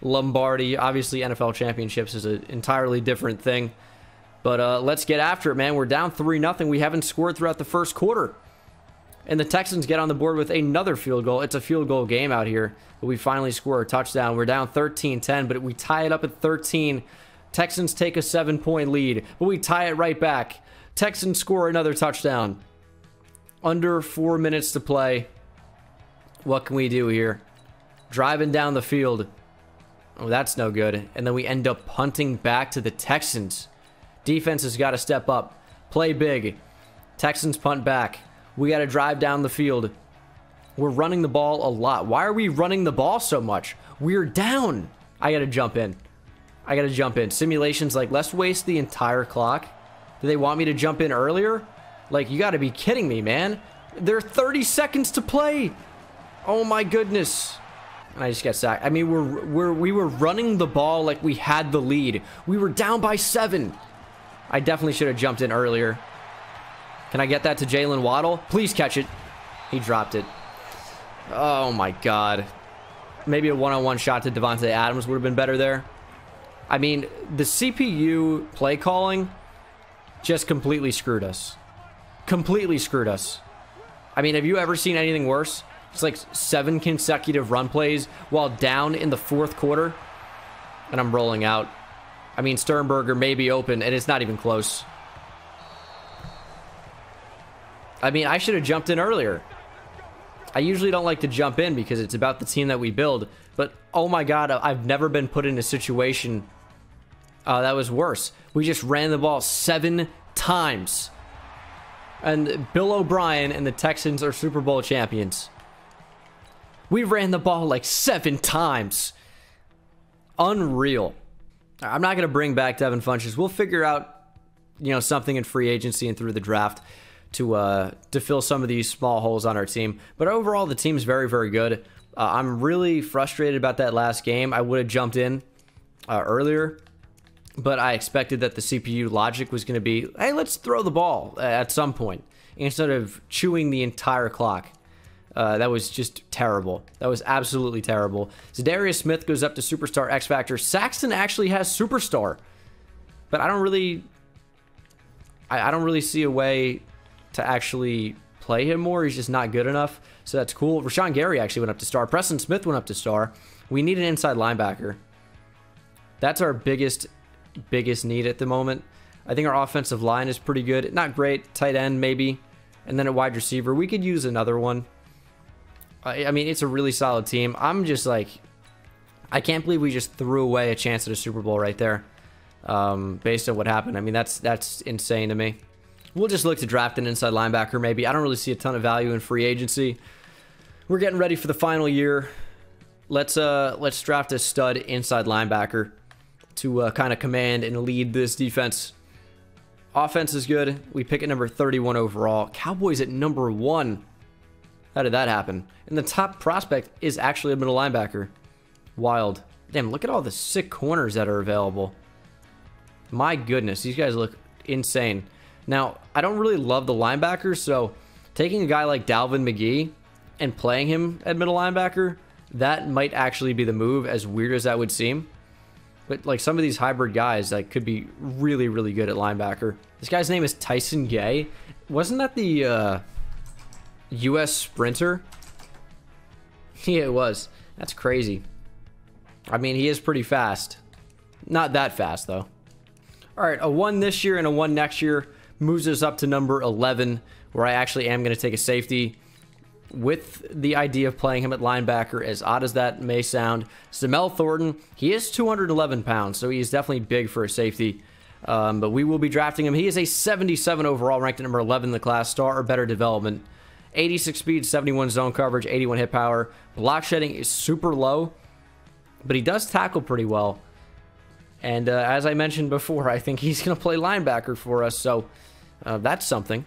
S1: Lombardi. Obviously, NFL championships is an entirely different thing. But let's get after it, man. We're down 3-0. We haven't scored throughout the first quarter. And the Texans get on the board with another field goal. It's a field goal game out here. But we finally score a touchdown. We're down 13-10, but we tie it up at 13. Texans take a 7-point lead, but we tie it right back. Texans score another touchdown. Under 4 minutes to play. What can we do here? Driving down the field. Oh, that's no good. And then we end up punting back to the Texans. Defense has got to step up. Play big. Texans punt back. We got to drive down the field. We're running the ball a lot. Why are we running the ball so much? We're down. I got to jump in. I got to jump in. Simulations like, let's waste the entire clock. Do they want me to jump in earlier? Like, you got to be kidding me, man. There are 30 seconds to play. Oh, my goodness. And I just got sacked. I mean, we were running the ball like we had the lead. We were down by 7. I definitely should have jumped in earlier. Can I get that to Jalen Waddle? Please catch it. He dropped it. Oh, my God. Maybe a one-on-one shot to Devontae Adams would have been better there. I mean, the CPU play calling just completely screwed us. Completely screwed us. I mean, have you ever seen anything worse? It's like 7 consecutive run plays while down in the 4th quarter. And I'm rolling out. I mean, Sternberger may be open, and it's not even close. I mean, I should have jumped in earlier. I usually don't like to jump in because it's about the team that we build. But, oh my God, I've never been put in a situation that was worse. We just ran the ball 7 times. And Bill O'Brien and the Texans are Super Bowl champions. We ran the ball like 7 times. Unreal. I'm not going to bring back Devin Funchess. We'll figure out, something in free agency and through the draft to fill some of these small holes on our team. But overall, the team's very, very good. I'm really frustrated about that last game. I would have jumped in earlier, but I expected that the CPU logic was going to be, hey, let's throw the ball at some point instead of chewing the entire clock. That was just terrible. That was absolutely terrible. Zadarius Smith goes up to Superstar X Factor. Saxton actually has Superstar, but I don't really see a way to actually play him more. He's just not good enough. So that's cool. Rashaan Gary actually went up to star. Preston Smith went up to star. We need an inside linebacker. That's our biggest need at the moment. I think our offensive line is pretty good. Not great. Tight end, maybe. And then a wide receiver. We could use another one. I mean, it's a really solid team. I'm just like, I can't believe we just threw away a chance at a Super Bowl right there. Based on what happened. I mean, that's insane to me. We'll just look to draft an inside linebacker, maybe. I don't really see a ton of value in free agency. We're getting ready for the final year. Let's draft a stud inside linebacker to kind of command and lead this defense. Offense is good. We pick at number 31 overall. Cowboys at number 1. How did that happen? And the top prospect is actually a middle linebacker. Wild. Damn, look at all the sick corners that are available. My goodness, these guys look insane. Now, I don't really love the linebackers, so taking a guy like Dalvin McGee and playing him at middle linebacker, that might actually be the move, as weird as that would seem. But like some of these hybrid guys like could be really, really good at linebacker. This guy's name is Tyson Gay. Wasn't that the U.S. sprinter? Yeah, it was. That's crazy. I mean, he is pretty fast. Not that fast, though. All right, a 1 this year and a 1 next year moves us up to number 11, where I actually am going to take a safety with the idea of playing him at linebacker, as odd as that may sound. Samel Thornton, he is 211 pounds, so he is definitely big for a safety. But we will be drafting him. He is a 77 overall, ranked at number 11 in the class, star or better development. 86 speed, 71 zone coverage, 81 hit power. Block shedding is super low, but he does tackle pretty well. And as I mentioned before, I think he's going to play linebacker for us, so that's something.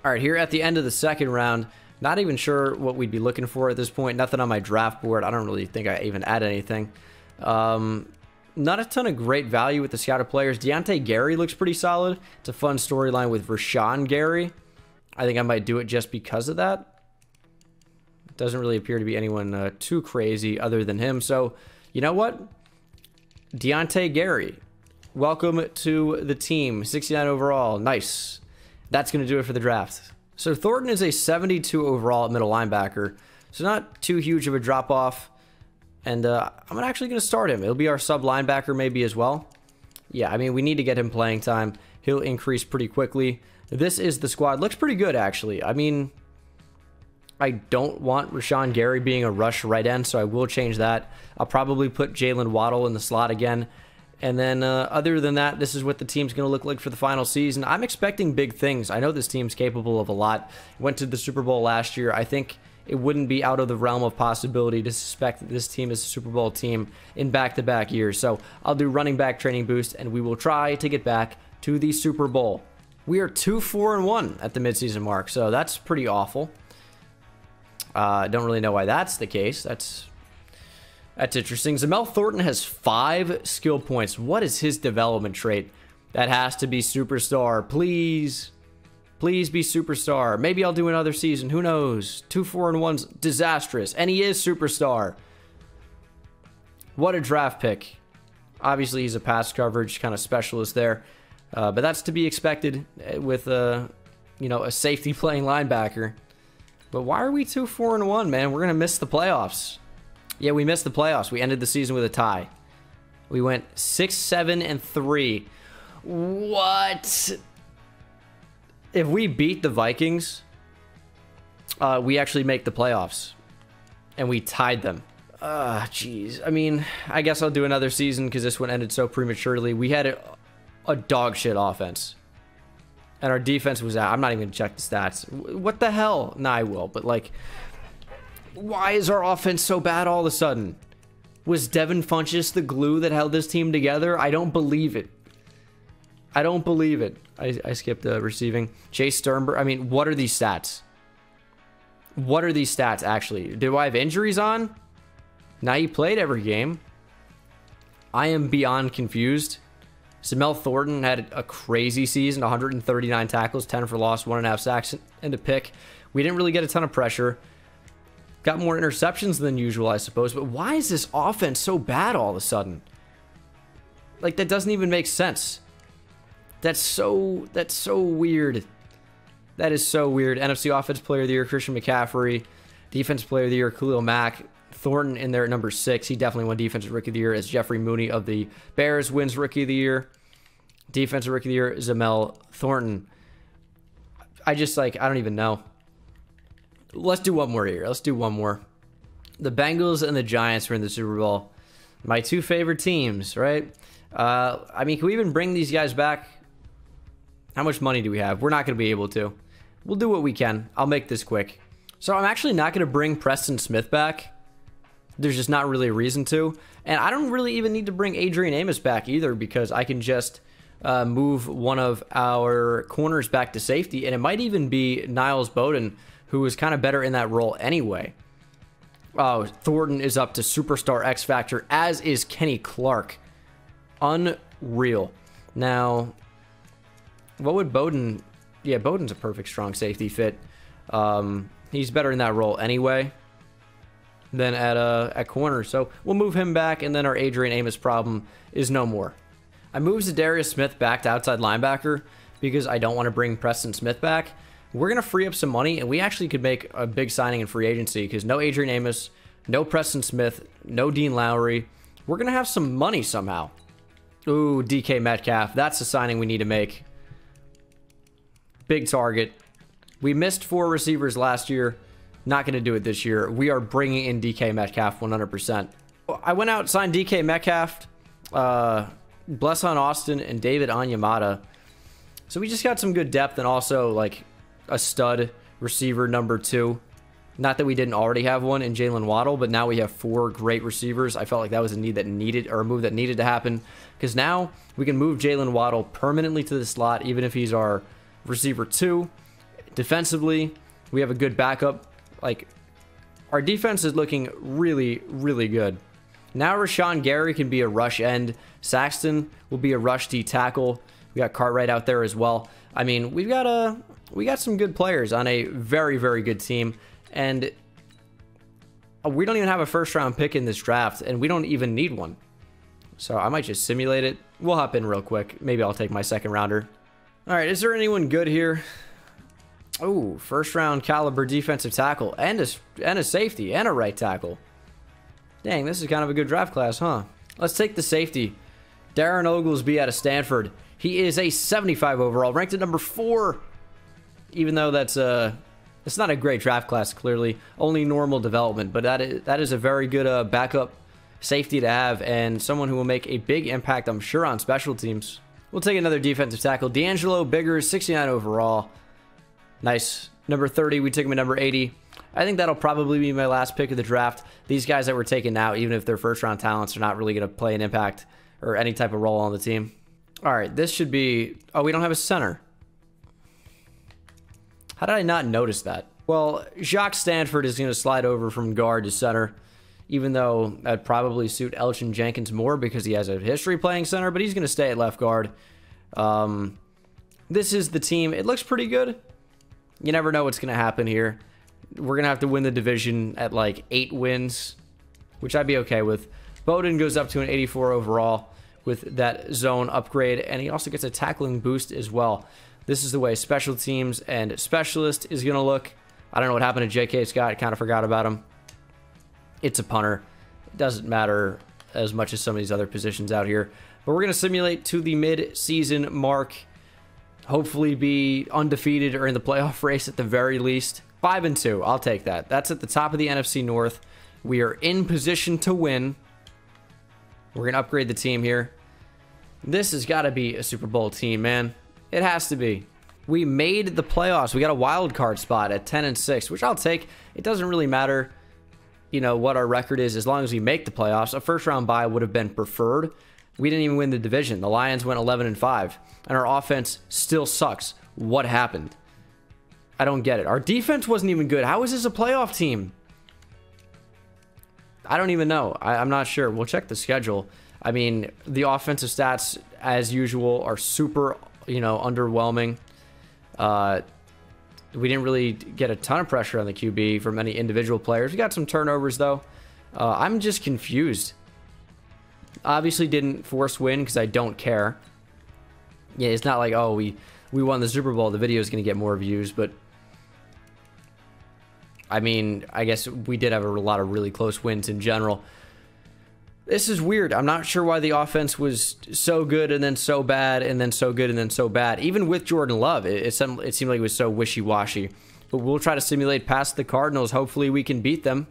S1: All right, here at the end of the second round, not even sure what we'd be looking for at this point. Nothing on my draft board. I don't really think I even add anything. Not a ton of great value with the scouted players. Deontay Gary looks pretty solid. It's a fun storyline with Rashaan Gary. I think I might do it just because of that. It doesn't really appear to be anyone too crazy other than him. So, you know what? Deontay Gary, welcome to the team. 69 overall. Nice. That's going to do it for the draft. So Thornton is a 72 overall at middle linebacker. So not too huge of a drop off. And I'm actually going to start him. It'll be our sub linebacker maybe as well. Yeah, I mean, we need to get him playing time. He'll increase pretty quickly. This is the squad. Looks pretty good, actually. I mean, I don't want Rashaan Gary being a rush right end, so I will change that. I'll probably put Jalen Waddle in the slot again. And then other than that, this is what the team's going to look like for the final season. I'm expecting big things. I know this team's capable of a lot. Went to the Super Bowl last year. I think it wouldn't be out of the realm of possibility to suspect that this team is a Super Bowl team in back-to-back years. So I'll do running back training boost, and we will try to get back to the Super Bowl. We are 2-4-1 at the midseason mark, so that's pretty awful. Don't really know why that's the case. That's interesting. Zamel Thornton has 5 skill points. What is his development trait? That has to be superstar. Please. Please be superstar. Maybe I'll do another season. Who knows? 2-4-1's disastrous. And he is superstar. What a draft pick. Obviously, he's a pass coverage kind of specialist there. But that's to be expected with, you know, a safety playing linebacker. But why are we 2-4-1, man? We're going to miss the playoffs. Yeah, we missed the playoffs. We ended the season with a tie. We went 6-7-3. What? If we beat the Vikings, we actually make the playoffs. And we tied them. Jeez. I mean, I guess I'll do another season because this one ended so prematurely. We had a dog shit offense. And our defense was out. I'm not even going to check the stats. What the hell? Nah, I will. But, like, why is our offense so bad all of a sudden? Was Devin Funchess the glue that held this team together? I don't believe it. I don't believe it. I skipped receiving. Chase Sternberg. I mean, what are these stats? What are these stats, actually? Do I have injuries on? Now he played every game. I am beyond confused. Zamel Thornton had a crazy season. 139 tackles, 10 for loss, 1.5 sacks, and a pick. We didn't really get a ton of pressure. Got more interceptions than usual, I suppose. But why is this offense so bad all of a sudden? Like, that doesn't even make sense. That's so weird. That is so weird. NFC Offensive Player of the Year, Christian McCaffrey. Defensive Player of the Year, Khalil Mack. Thornton in there at number 6. He definitely won Defensive Rookie of the Year as Jeffrey Mooney of the Bears wins Rookie of the Year. Defensive Rookie of the Year, Zamel Thornton. I don't even know. Let's do one more here. Let's do one more. The Bengals and the Giants were in the Super Bowl. My 2 favorite teams, right? I mean, can we even bring these guys back? How much money do we have? We're not going to be able to. We'll do what we can. I'll make this quick. So I'm actually not going to bring Preston Smith back. There's just not really a reason to. And I don't really even need to bring Adrian Amos back either because I can just move one of our corners back to safety. And it might even be Niles Bowden, who was kind of better in that role anyway. Oh, Thornton is up to Superstar X Factor, as is Kenny Clark. Unreal. Now, what would Bowden... Yeah, Bowden's a perfect strong safety fit. He's better in that role anyway than at corner. So we'll move him back, and then our Adrian Amos problem is no more. I moved Zadarius Smith back to outside linebacker because I don't want to bring Preston Smith back. We're going to free up some money, and we actually could make a big signing in free agency because no Adrian Amos, no Preston Smith, no Dean Lowry. We're going to have some money somehow. Ooh, DK Metcalf. That's the signing we need to make. Big target. We missed 4 receivers last year. Not going to do it this year. We are bringing in DK Metcalf 100%. I went out, signed DK Metcalf, Blesson Austin, and David Onyemata. So we just got some good depth and also like a stud receiver number 2. Not that we didn't already have one in Jalen Waddle, but now we have 4 great receivers. I felt like that was a need that needed, or a move that needed to happen, because now we can move Jalen Waddle permanently to the slot, even if he's our receiver 2. Defensively, we have a good backup. Like, our defense is looking really, really good. Now Rashaan Gary can be a rush end. Saxton will be a rush D tackle. We got Cartwright out there as well. I mean, we got some good players on a very, very good team. And we don't even have a first-round pick in this draft, and we don't even need one. So I might just simulate it. We'll hop in real quick. Maybe I'll take my second rounder. All right, is there anyone good here? Oh, first round caliber defensive tackle and a safety and a right tackle. Dang, this is kind of a good draft class, huh? Let's take the safety. Darren Oglesby out of Stanford. He is a 75 overall, ranked at number 4. Even though that's it's not a great draft class, clearly. Only normal development, but that is a very good backup safety to have, and someone who will make a big impact, I'm sure, on special teams. We'll take another defensive tackle. D'Angelo Biggers, 69 overall. Nice. Number 30, we took him at number 80. I think that'll probably be my last pick of the draft. These guys that we're taking now, even if they're first-round talents, are not really going to play an impact or any type of role on the team. All right, this should be... Oh, we don't have a center. How did I not notice that? Well, Jacques Stanford is going to slide over from guard to center, even though that'd probably suit Elgin Jenkins more because he has a history playing center, but he's going to stay at left guard. This is the team. It looks pretty good. You never know what's going to happen here. We're going to have to win the division at like 8 wins, which I'd be okay with. Bowden goes up to an 84 overall with that zone upgrade, and he also gets a tackling boost as well. This is the way special teams and specialist is going to look. I don't know what happened to J.K. Scott. I kind of forgot about him. It's a punter. It doesn't matter as much as some of these other positions out here. But we're going to simulate to the mid-season mark. Hopefully be undefeated or in the playoff race at the very least. 5-2. I'll take that. That's at the top of the NFC North. We are in position to win. We're going to upgrade the team here. This has got to be a Super Bowl team, man. It has to be. We made the playoffs. We got a wild card spot at 10-6, which I'll take. It doesn't really matter, you know, what our record is as long as we make the playoffs. A first-round bye would have been preferred. We didn't even win the division. The Lions went 11-5, and our offense still sucks. What happened? I don't get it. Our defense wasn't even good. How is this a playoff team? I don't even know. I'm not sure. We'll check the schedule. I mean, the offensive stats, as usual, are super, you know, underwhelming. We didn't really get a ton of pressure on the QB from any individual players. We got some turnovers, though. I'm just confused. Obviously didn't force win because I don't care. Yeah, it's not like, oh, we won the Super Bowl. The video is going to get more views, but I mean, I guess we did have a lot of really close wins in general. This is weird. I'm not sure why the offense was so good and then so bad and then so good and then so bad. Even with Jordan Love, it seemed like it was so wishy-washy. But we'll try to simulate past the Cardinals. Hopefully we can beat them.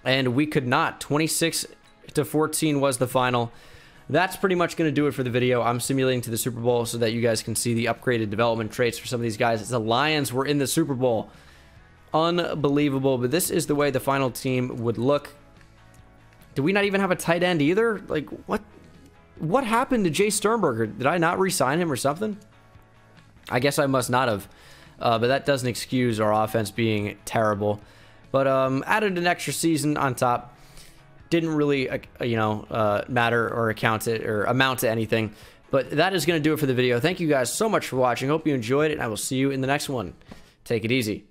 S1: And we could not. 26-14 was the final. That's pretty much going to do it for the video. I'm simulating to the Super Bowl so that you guys can see the upgraded development traits for some of these guys. The Lions were in the Super Bowl. Unbelievable. But this is the way the final team would look. Did we not even have a tight end either? Like, what happened to Jay Sternberger? Did I not re-sign him or something? I guess I must not have. But that doesn't excuse our offense being terrible. But added an extra season on top. Didn't really, matter or amount to anything. But that is going to do it for the video. Thank you guys so much for watching. Hope you enjoyed it, and I will see you in the next one. Take it easy.